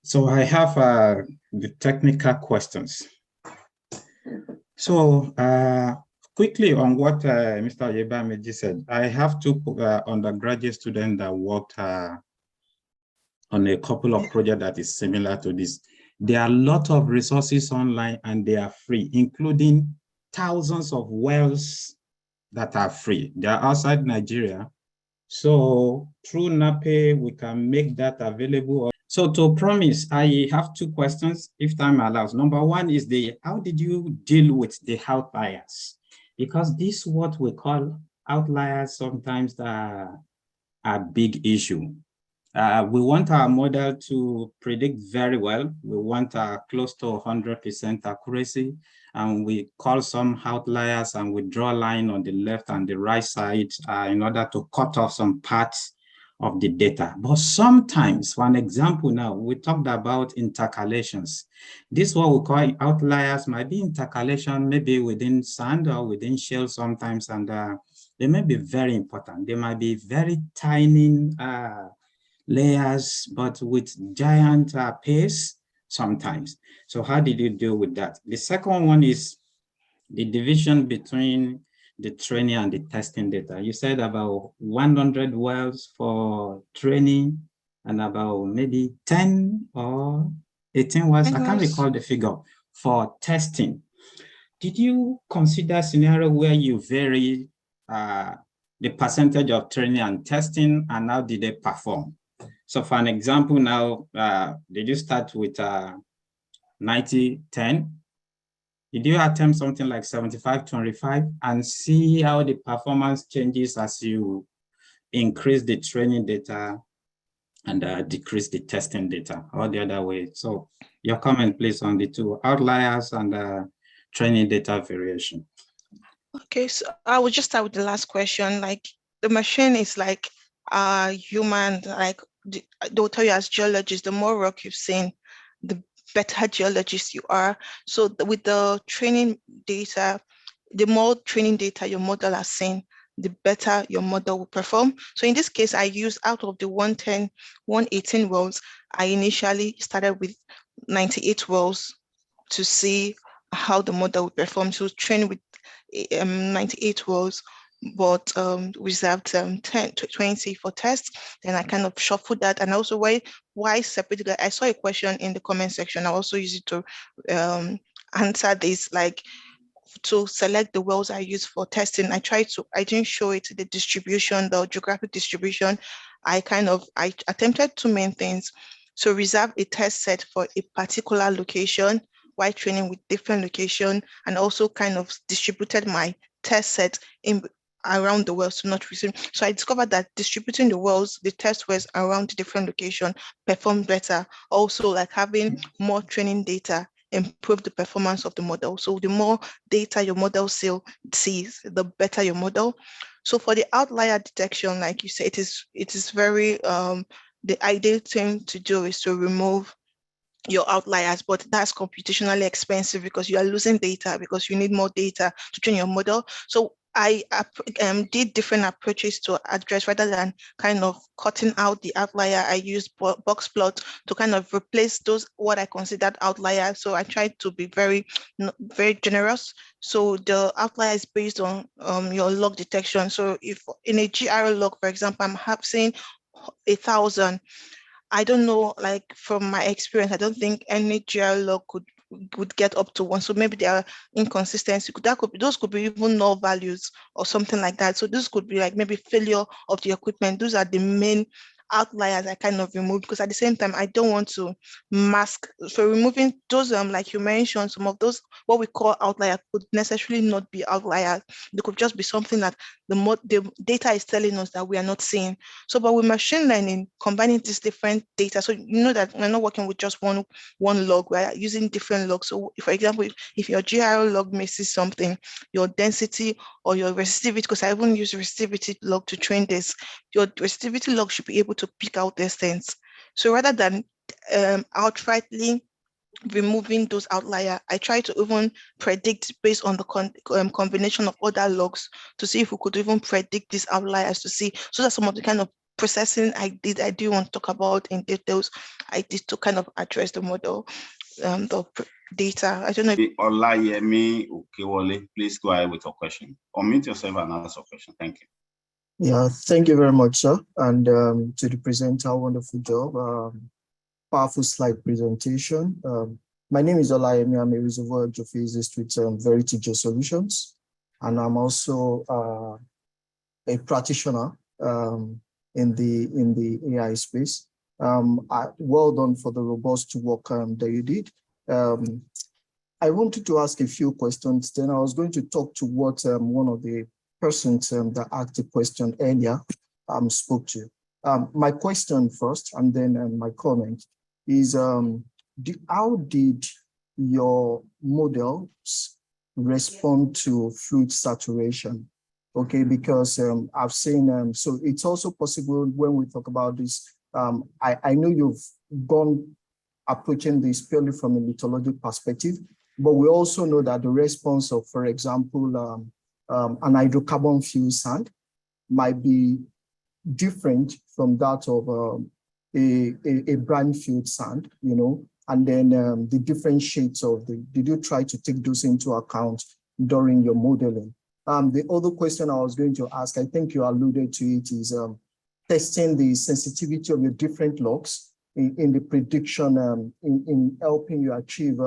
So I have the technical questions. So quickly on what Mr. Oyebamiji said, I have two undergraduate students that worked on a couple of projects that is similar to this. There are a lot of resources online and they are free, including thousands of wells that are free. They are outside Nigeria. So through NAPE, we can make that available. So to Promise, I have two questions, if time allows. Number one is how did you deal with the outliers? Because this is what we call outliers sometimes are a big issue. We want our model to predict very well. We want close to 100% accuracy, and we call some outliers and we draw a line on the left and the right side in order to cut off some parts of the data. But sometimes, for an example now, we talked about intercalations. This is what we call outliers, might be intercalation, maybe within sand or within shale sometimes, and they may be very important. They might be very tiny layers, but with giant pace sometimes. So how did you deal with that? The second one is the division between the training and the testing data. You said about 100 wells for training and about maybe 10 or 18 wells, I can't recall the figure, for testing. did you consider scenario where you vary the percentage of training and testing, and how did they perform? So for an example now, did you start with 90-10? Did you attempt something like 75-25 and see how the performance changes as you increase the training data and decrease the testing data, or the other way? So your comment, please, on the two outliers and training data variation. Okay, so I will just start with the last question. Like, the machine is like human, like they'll tell you as geologists, the more rock you've seen, the better geologist you are. So with the training data, the more training data your model has seen, the better your model will perform. So in this case, I use out of the 110, 118 wells, I initially started with 98 wells to see how the model would perform. So train with 98 wells, but reserved 10 to 20 for tests. Then I kind of shuffled that. And also why separate that? I saw a question in the comment section. I also use it to answer this, like, to select the wells I use for testing. I didn't show it the distribution, the geographic distribution. I attempted two main things. So reserve a test set for a particular location while training with different location, and also kind of distributed my test set in around the wells to not receive. So I discovered that distributing the wells, the test wells around the different location performed better. Also, like having more training data improve the performance of the model. So the more data your model sees, the better your model. So for the outlier detection, like you said, it is very the ideal thing to do is to remove your outliers, but that's computationally expensive because you are losing data, because you need more data to train your model. So I did different approaches to address, rather than kind of cutting out the outlier. I used box plot to kind of replace those what I considered outliers. So I tried to be very generous. So the outlier is based on your log detection. So if in a GR log, for example, I'm having 1,000. I don't know, like from my experience, I don't think any GR log would get up to 1. So maybe there are inconsistencies. Those could be even null values or something like that. So this could be like maybe failure of the equipment. Those are the main outliers I kind of remove, because at the same time I don't want to mask. So removing those like you mentioned, some of those what we call outlier could necessarily not be outliers. They could just be something that the data is telling us that we are not seeing. So but with machine learning, combining these different data, so you know that we're not working with just one log, we're using different logs. So for example, if your GRL log misses something, your density or your resistivity, because I even use resistivity log to train this, your resistivity log should be able to pick out these things. So rather than outrightly removing those outliers, I try to even predict based on the combination of other logs to see if we could even predict these outliers to see. So that's some of the kind of processing I do want to talk about in details. I did to kind of address the model, the data. I don't know. Olayemi Okewole, please go ahead with your question. Unmute yourself and ask your question. Thank you. Yeah, thank you very much, sir. And to the presenter, wonderful job. Powerful slide presentation. My name is Olayemi. I'm a reservoir geophysicist with Verity Geosolutions, and I'm also a practitioner in the AI space. Well done for the robust work that you did. I wanted to ask a few questions. Then I was going to talk to what one of the persons that asked the question earlier spoke to. My question first, and then my comment is, how did your models respond to fluid saturation? Okay, because I've seen, so it's also possible when we talk about this, I know you've gone approaching this purely from a lithologic perspective, but we also know that the response of, for example, an hydrocarbon fuel sand might be different from that of a brine field sand, you know, and then the different shades of did you try to take those into account during your modeling? The other question I was going to ask, I think you alluded to it, is testing the sensitivity of your different logs in the prediction in helping you achieve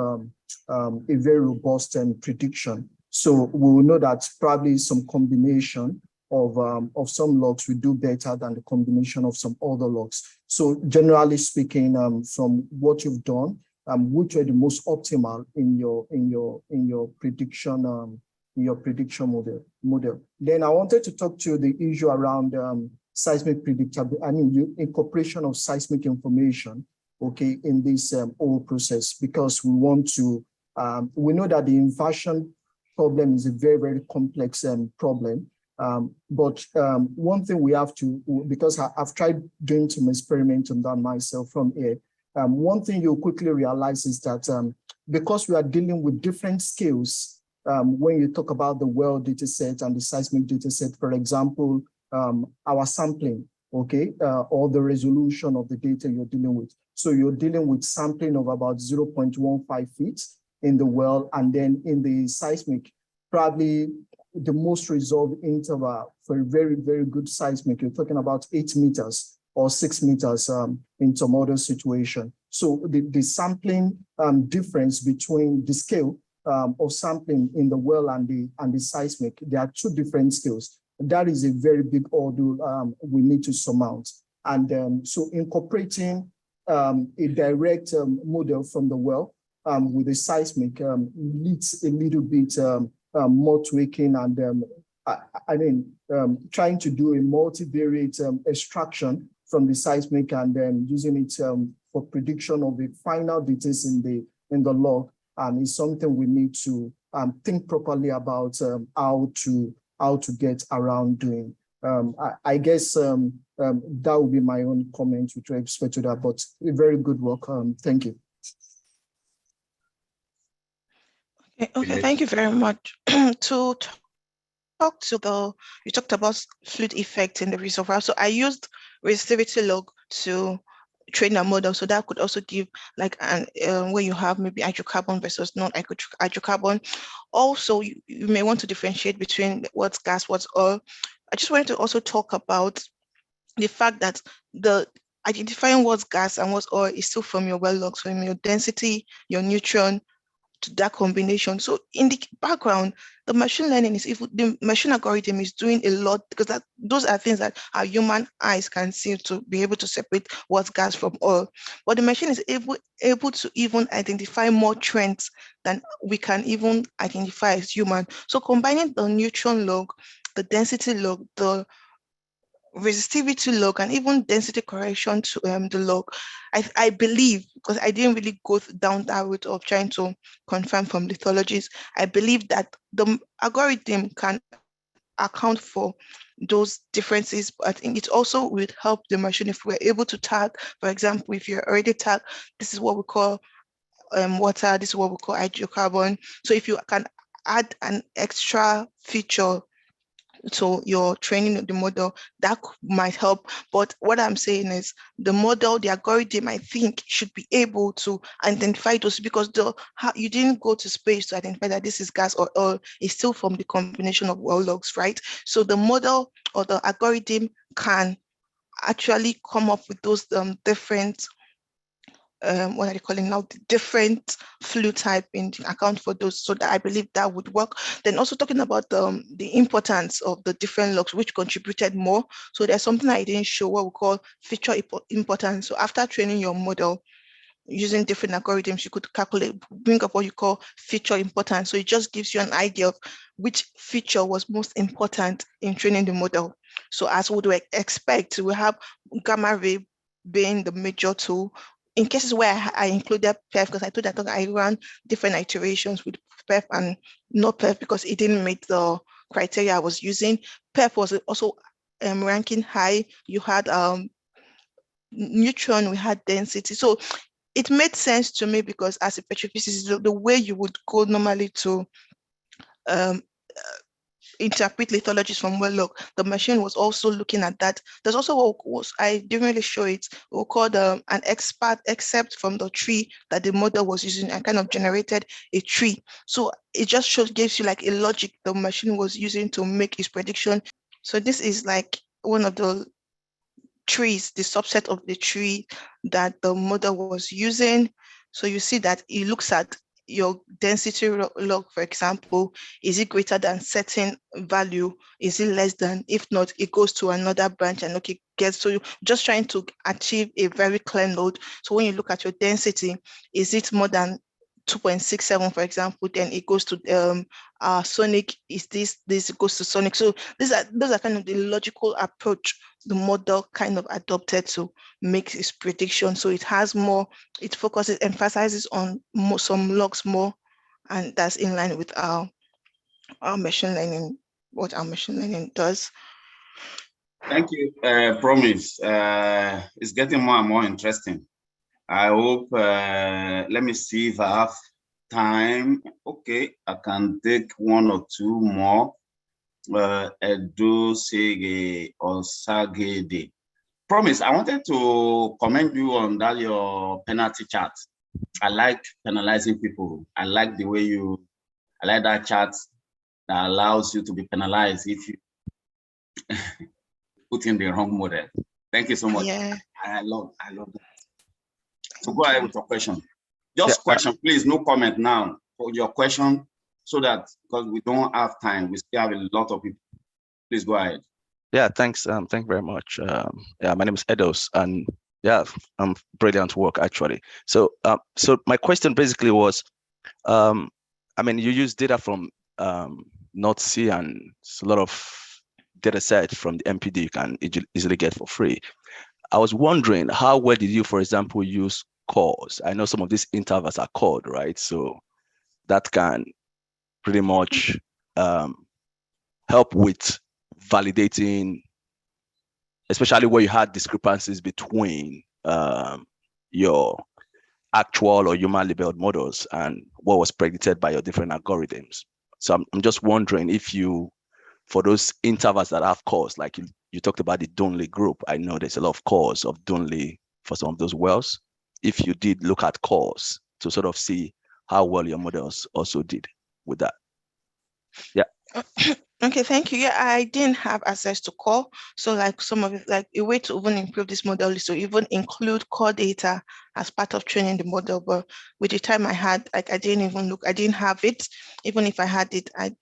a very robust prediction. So we will know that probably some combination of some logs will do better than the combination of some other logs. So generally speaking, from what you've done, which are the most optimal in your prediction model. Then I wanted to talk to you the issue around seismic predictability. I mean, incorporation of seismic information, okay, in this whole process, because we want to. We know that the inversion problem is a very, very complex problem. But one thing we have to, because I've tried doing some experiment on that myself from here. One thing you'll quickly realize is that because we are dealing with different scales, when you talk about the well data set and the seismic data set, for example, our sampling, okay, or the resolution of the data you're dealing with. So you're dealing with sampling of about 0.15 feet in the well, and then in the seismic, probably the most resolved interval for a very, very good seismic, you're talking about 8 meters or 6 meters in some other situation. So the sampling difference between the scale of sampling in the well and the seismic, there are two different scales. That is a very big order we need to surmount. And so incorporating a direct model from the well with the seismic leads a little bit more tweaking and trying to do a multivariate extraction from the seismic and then using it for prediction of the final details in the log is something we need to think properly about how to get around doing. I guess that would be my own comment with respect to that, but a very good work. Thank you. Okay, thank you very much. To talk to you talked about fluid effect in the reservoir. So I used resistivity log to train a model. So that could also give like where you have maybe hydrocarbon versus non-hydrocarbon. Also, you may want to differentiate between what's gas, what's oil. I just wanted to also talk about the fact that the identifying what's gas and what's oil is still from your well logs, from your density, your neutron, to that combination. So in the background, the machine learning is, if the machine algorithm is doing a lot, because those are things that our human eyes can see to be able to separate what's gas from oil. But the machine is able to even identify more trends than we can even identify as human. So combining the neutron log, the density log, the resistivity log, and even density correction to the log, I believe, because I didn't really go down that route of trying to confirm from lithologies, I believe that the algorithm can account for those differences, but I think it also would help the machine if we're able to tag, for example, if you're already tagged, this is what we call water, this is what we call hydrocarbon. So if you can add an extra feature so you're training the model, that might help. But what I'm saying is the model, the algorithm, I think should be able to identify those, because you didn't go to space to identify that this is gas or oil. It's still from the combination of well logs, right? So the model or the algorithm can actually come up with those different what are they calling now, the different fluid type in account for those, so that I believe that would work. Then also talking about the importance of the different logs which contributed more. So there's something I didn't show, what we call feature importance. So after training your model using different algorithms, you could bring up what you call feature importance. So it just gives you an idea of which feature was most important in training the model. So as we would expect, we have gamma ray being the major tool. In cases where I included PEF, because I told that I ran different iterations with PEF and no PEF because it didn't meet the criteria I was using. PEF was also ranking high. You had neutron, we had density. So it made sense to me, because as a petrophysicist, the way you would go normally to interpret lithologies from well log, the machine was also looking at that. There's also what was, I didn't really show it, we called an expert except from the tree that the model was using, and kind of generated a tree. So it just gives you like a logic the machine was using to make its prediction. So this is like one of the trees, the subset of the tree that the model was using. So you see that it looks at your density log, for example, is it greater than certain value? Is it less than? If not, it goes to another branch and okay, gets to you. Just trying to achieve a very clear node. So when you look at your density, is it more than 2.67, for example, then it goes to sonic. Is this goes to sonic? So those are kind of the logical approach the model kind of adopted to make its prediction. So it has more, it focuses, emphasizes on some logs more, and that's in line with our machine learning, what our machine learning does. Thank you, Promise. It's getting more and more interesting. I hope, let me see if I have time. Okay, I can take one or two more. Edo Sege or Sagede. Promise, I wanted to commend you on that, your penalty chart. I like penalizing people. I like the way I like that chart that allows you to be penalized if you put in the wrong model. Thank you so much. Yeah. I love that. So go ahead with your question. Just question, please, no comment now for your question, so that, because we don't have time, we still have a lot of people. Please go ahead. Yeah, thanks. Thank you very much. Yeah, my name is Edos, and yeah, brilliant work actually. So, so my question basically was, I mean, you use data from North Sea, and it's a lot of data set from the MPD you can easily get for free. I was wondering, how well did you, for example, use cores? I know some of these intervals are called, right? So that can pretty much help with validating, especially where you had discrepancies between your actual or human labeled models and what was predicted by your different algorithms. So I'm just wondering if you, for those intervals that have cores, like you talked about the Donley group, I know there's a lot of cores of Donley for some of those wells. If you did look at cores to sort of see how well your models also did with that. Yeah. Okay, thank you. Yeah, I didn't have access to core. So like some of it, like a way to even improve this model is to even include core data as part of training the model. But with the time I had, like I didn't even look, I didn't have it. Even if I had it, I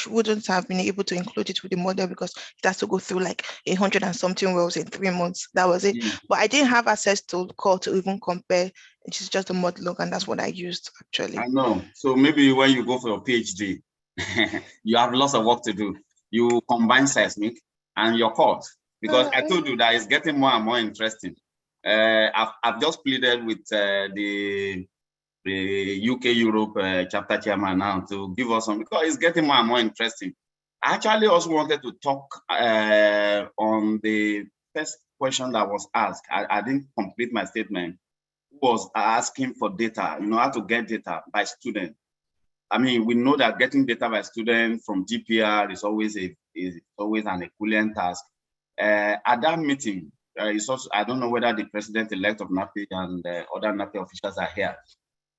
wouldn't have been able to include it with the model because it has to go through like 100 and something wells in 3 months. That was it. But I didn't have access to core to even compare. It's just a model log, and that's what I used actually. I know. So maybe when you go for your PhD, you have lots of work to do. You combine seismic and your cores, because I told you that it's getting more and more interesting. I've just pleaded with the UK Europe chapter chairman now to give us some, because it's getting more and more interesting. I actually also wanted to talk on the first question that was asked. I didn't complete my statement. Was asking for data, how to get data by students. I mean, we know that getting data by students from GPR is always an Herculean task. At that meeting, it's also, I don't know whether the president-elect of NAPI and other NAPI officials are here.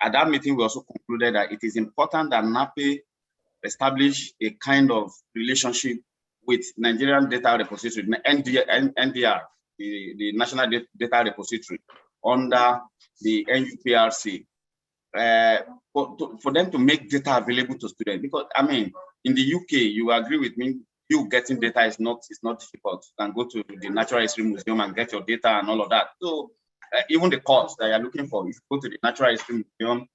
At that meeting, we also concluded that it is important that NAPI establish a kind of relationship with Nigerian Data Repository, NDR, the National Data Repository, under the NUPRC, for them to make data available to students. Because I mean, in the UK, you agree with me, you getting data is not difficult. You can go to the Natural History Museum and get your data and all of that. So even the course that you're looking for, if you go to the Natural History Museum,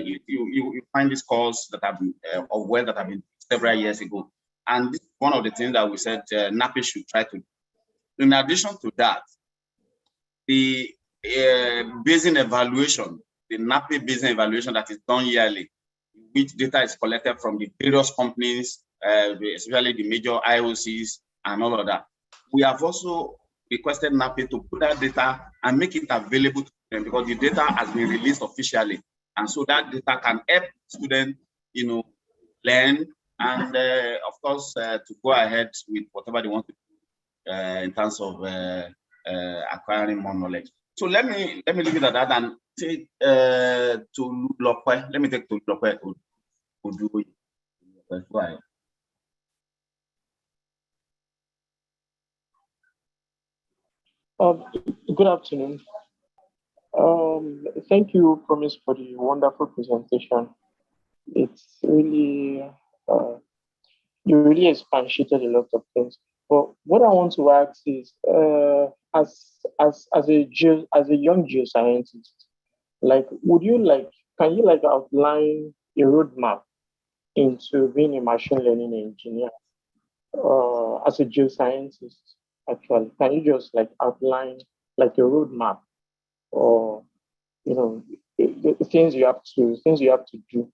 you find these courses that have been of well that have been several years ago. And this is one of the things that we said NAPI should try to do. In addition to that, the basin evaluation, the NAPI basin evaluation that is done yearly, which data is collected from the various companies, especially the major IOCs and all of that. We have also requested NAPI to put that data and make it available to them, because the data has been released officially. And so that data can help students, learn and of course, to go ahead with whatever they want to do in terms of acquiring more knowledge. So let me leave it at that and take to Lokwe. Let me take to Lokwe. Go ahead. Good afternoon. Thank you, Promise, for the wonderful presentation. It's really, you really expatiated a lot of things. But what I want to ask is, as a young geoscientist, like, can you like outline a roadmap into being a machine learning engineer? As a geoscientist, actually, can you just like outline like a roadmap, or the things you have to do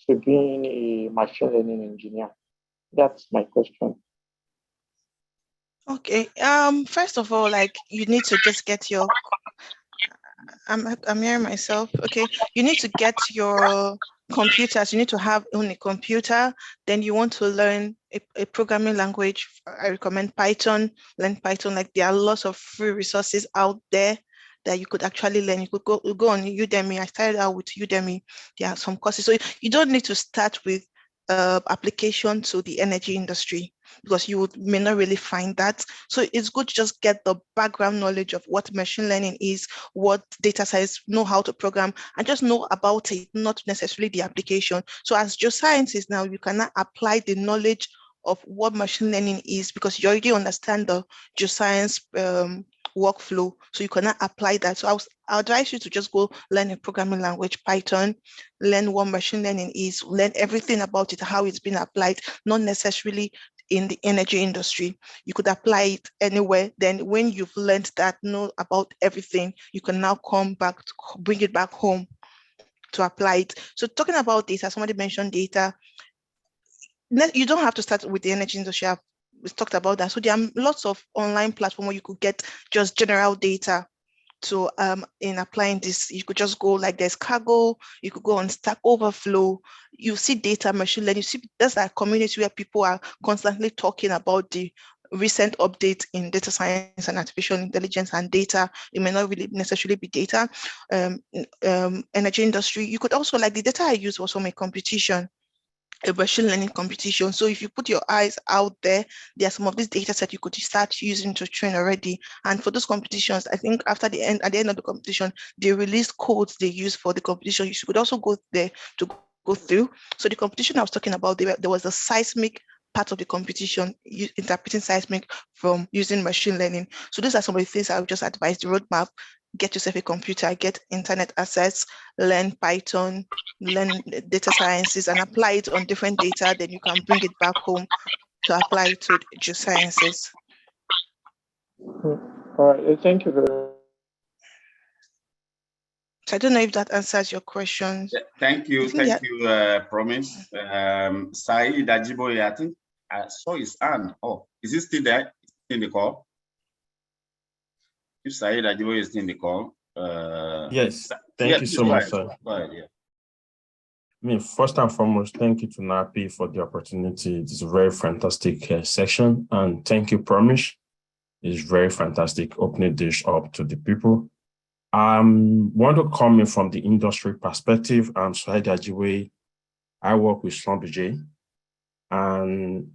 to being a machine learning engineer? That's my question. Okay. First of all, like you need to just get your. I'm hearing myself. Okay. You need to get your computers. You need to have only a computer. Then you want to learn a programming language. I recommend Python. Learn Python. Like there are lots of free resources out there that you could actually learn. You could go on Udemy. I started out with Udemy. There are some courses. So you don't need to start with application to the energy industry, because you may not really find that. So it's good to just get the background knowledge of what machine learning is, what data science, know how to program, and just know about it, not necessarily the application. So as geoscientists now, you cannot apply the knowledge of what machine learning is, because you already understand the geoscience workflow, so you cannot apply that. So I'll advise you to just go learn a programming language, Python, learn what machine learning is, learn everything about it, how it's been applied, not necessarily in the energy industry. You could apply it anywhere. Then when you've learned that, know about everything, you can now come back, bring it back home to apply it. So talking about data, somebody mentioned data. You don't have to start with the energy industry. We talked about that. So there are lots of online platforms where you could get just general data. So in applying this, you could just go like there's Cargo, you could go on Stack Overflow, you see data machine learning, you see there's that community where people are constantly talking about the recent updates in data science and artificial intelligence and data. It may not really necessarily be data. Energy industry, you could also, like the data I use was from a competition, a machine learning competition. So if you put your eyes out there, there are some of these data sets you could start using to train already. And for those competitions, I think at the end of the competition, they release codes they use for the competition. You could also go there to go through. So the competition I was talking about, there was a seismic part of the competition, interpreting seismic from using machine learning. So these are some of the things I would just advise: the roadmap, get yourself a computer, get internet access, learn Python, learn data sciences, and apply it on different data. Then you can bring it back home to apply it to geosciences. All right, thank you very much. So I don't know if that answers your questions. Thank you, Promise. Saeed Ajiboye, I think I saw his hand. Oh, is he still there? In the call? If Saeed Ajiboye is in the call. Yes, thank you so much, sir. Go ahead, yeah. I mean, first and foremost, thank you to NAPI for the opportunity. It's a very fantastic section, and thank you, Promise. It's very fantastic opening this up to the people. Want to come in from the industry perspective. I'm Saeed Ajiboye. I work with Schlumberger, and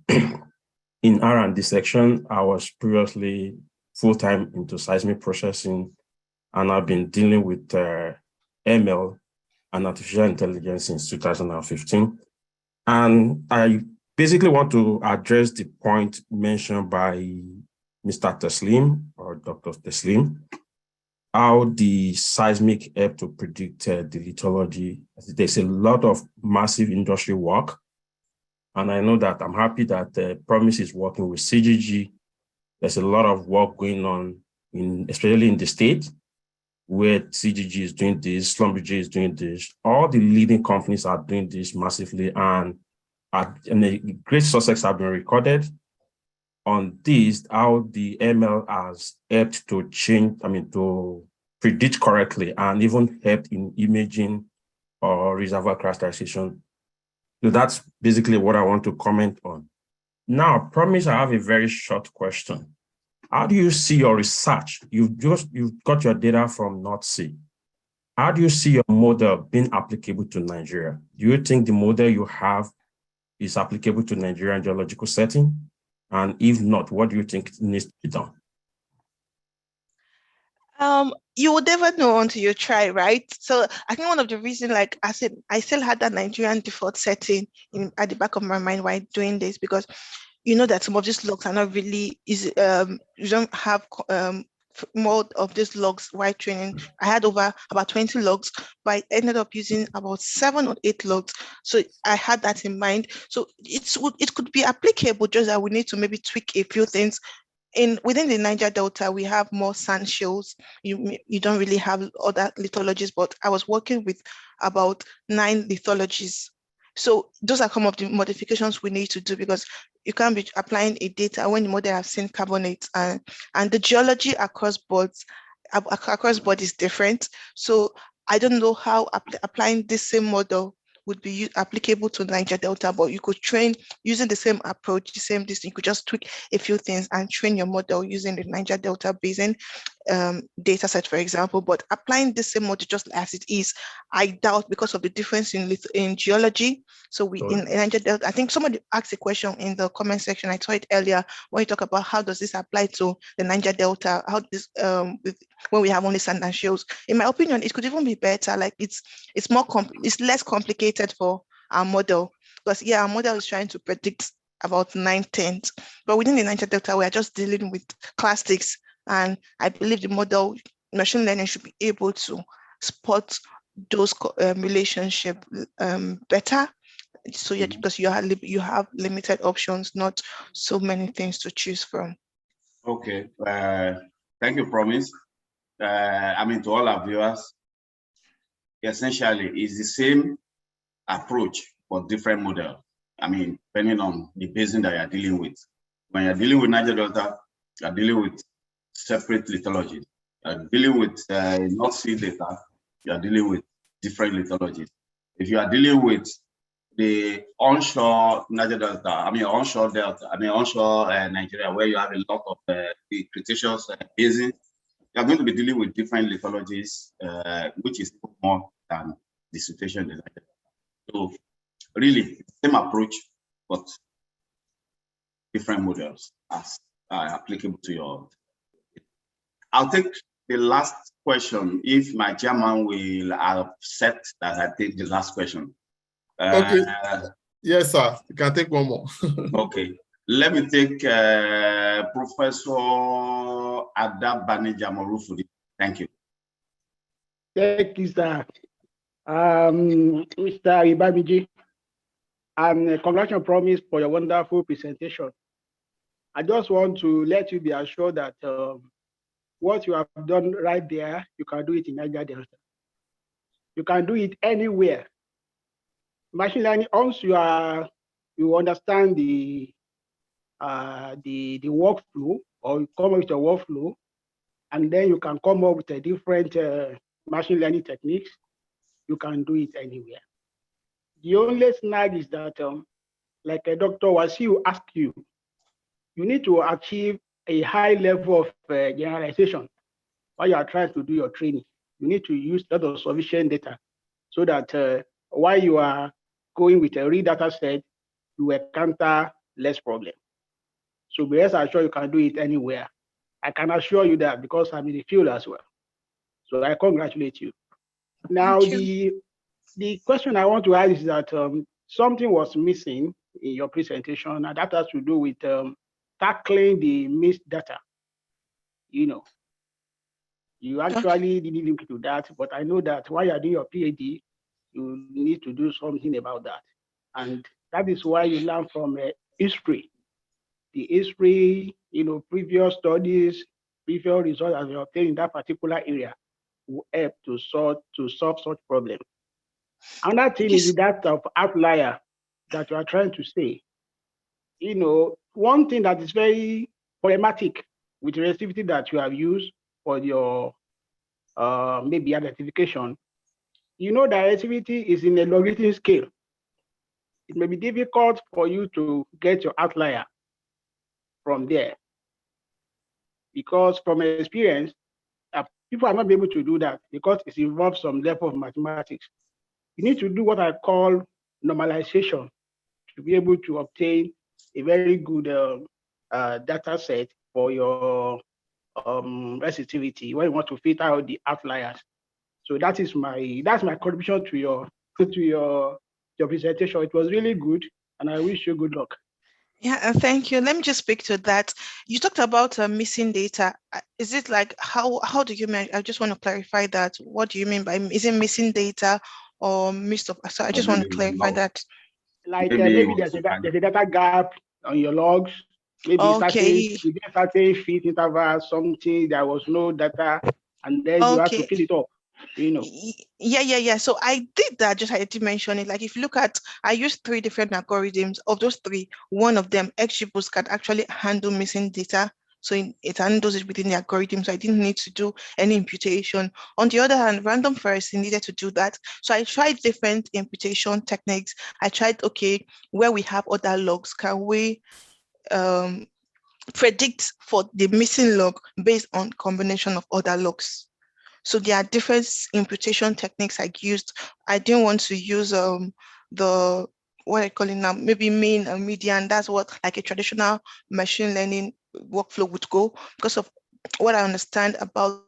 in R&D section, I was previously full-time into seismic processing, and I've been dealing with ML and artificial intelligence since 2015. And I basically want to address the point mentioned by Mr. Teslim or Dr. Teslim, how the seismic help to predict the lithology. There's a lot of massive industry work. And I know that I'm happy that Promise is working with CGG. There's a lot of work going on, especially in the state, where CGG is doing this, Schlumberger is doing this. All the leading companies are doing this massively, and a great success have been recorded on this, how the ML has helped to to predict correctly, and even helped in imaging or reservoir characterization. So that's basically what I want to comment on. Now, Promise, I have a very short question. How do you see your research? You've got your data from North Sea. How do you see your model being applicable to Nigeria? Do you think the model you have is applicable to Nigerian geological setting? And if not, what do you think needs to be done? You would never know until you try, right? So I think one of the reasons, like I said, I still had that Nigerian default setting at the back of my mind while doing this, because you know that some of these logs are not really easy. You don't have more of these logs while training. I had over about 20 logs, but I ended up using about 7 or 8 logs. So I had that in mind. So it could be applicable, just that we need to maybe tweak a few things. Within the Niger Delta, we have more sand shales. You don't really have other lithologies, but I was working with about 9 lithologies. So those are some of the modifications we need to do, because you can't be applying a data when the model have seen carbonates, and the geology across board is different. So I don't know how applying this same model would be applicable to Niger Delta, but you could train using the same approach, the same distance. You could just tweak a few things and train your model using the Niger Delta basin data set, for example. But applying the same model just as it is, I doubt, because of the difference in geology. So in Niger Delta, I think somebody asked a question in the comment section. I saw it earlier when you talk about how does this apply to the Niger Delta, how this when we have only sand and shales. In my opinion, it could even be better. Like it's less complicated for our model, because our model is trying to predict about 9/10, but within the Niger Delta, we are just dealing with classics, and I believe the model machine learning should be able to spot those relationship better. So because you have limited options, not so many things to choose from. Okay, thank you, Promise. To all our viewers, essentially it's the same approach for different models. Depending on the basin that you're dealing with. When you're dealing with Niger Delta, you're dealing with separate lithologies. You're dealing with North Sea data, you're dealing with different lithologies. If you are dealing with the onshore Niger Delta, onshore Nigeria, where you have a lot of the Cretaceous basins, you are going to be dealing with different lithologies, which is more than the situation in Niger Delta. So really, same approach, but different models as applicable to your. I'll take the last question if my chairman will accept that I take the last question. Okay. Yes, sir. You can take one more. Okay. Let me take Professor Adabanija Morufudi. Thank you. Thank you, sir. Mr. Ibamiji, and congratulations, Promise, for your wonderful presentation. I just want to let you be assured that what you have done right there, you can do it in Niger Delta. You can do it anywhere. Machine learning, once you understand the workflow, or you come up with a workflow, and then you can come up with a different machine learning techniques, you can do it anywhere. The only snag is that, like a Dr. Wasiu asked you, you need to achieve a high level of generalization while you are trying to do your training. You need to use a lot of sufficient data so that while you are going with a real data set, you encounter less problem. So be rest assured you can do it anywhere. I can assure you that because I'm in the field as well. So I congratulate you. Now, the question I want to ask is that something was missing in your presentation, and that has to do with tackling the missed data. You actually didn't look into that, but I know that while you're doing your PhD, you need to do something about that. And that is why you learn from history. The history, previous studies, previous results that you obtained in that particular area will help to solve such problems. Another thing is that of outlier that you are trying to say. One thing that is very problematic with the resistivity that you have used for your maybe identification, that resistivity is in a logarithm scale. It may be difficult for you to get your outlier from there, because from experience, people are not able to do that because it involves some level of mathematics. You need to do what I call normalization to be able to obtain a very good data set for your resistivity when you want to filter out the outliers. So that's my contribution to your presentation. It was really good, and I wish you good luck. Yeah, thank you. Let me just speak to that. You talked about missing data. Is it like how do you mean? I just want to clarify that. What do you mean by is it missing data or missed up? So I just want to clarify that. Like maybe there's a data gap on your logs. Maybe Okay. certain feed interval, something there was no data, and then you have to fill it up. You know. Yeah. So I did that. I did mention it. Like if you look at, I used 3 different algorithms. Of those 3, one of them, XGBoost, can actually handle missing data. So it handles it within the algorithm. So I didn't need to do any imputation. On the other hand, random forest needed to do that. So I tried different imputation techniques. I tried, okay, where we have other logs, can we predict for the missing log based on combination of other logs? So there are different imputation techniques I used. I didn't want to use the what I call it now, maybe mean and median. That's what like a traditional machine learning workflow would go, because of what I understand about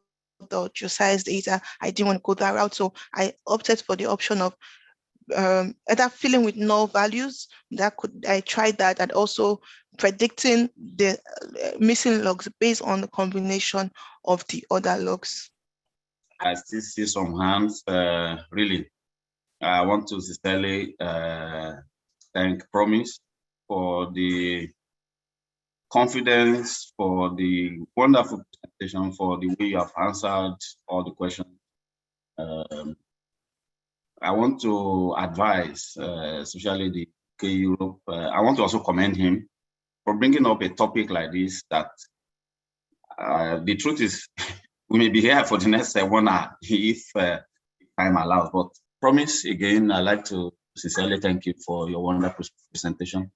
the geoscience data. I didn't want to go that route, so I opted for the option of either filling with null values. I tried that, and also predicting the missing logs based on the combination of the other logs. I still see some hands. Really, I want to sincerely thank Promise for the confidence, for the wonderful presentation, for the way you have answered all the questions. I want to advise, especially the UK Europe. I want to also commend him for bringing up a topic like this. That the truth is, we may be here for the next 1 hour if time allows. But Promise, again, I'd like to sincerely thank you for your wonderful presentation.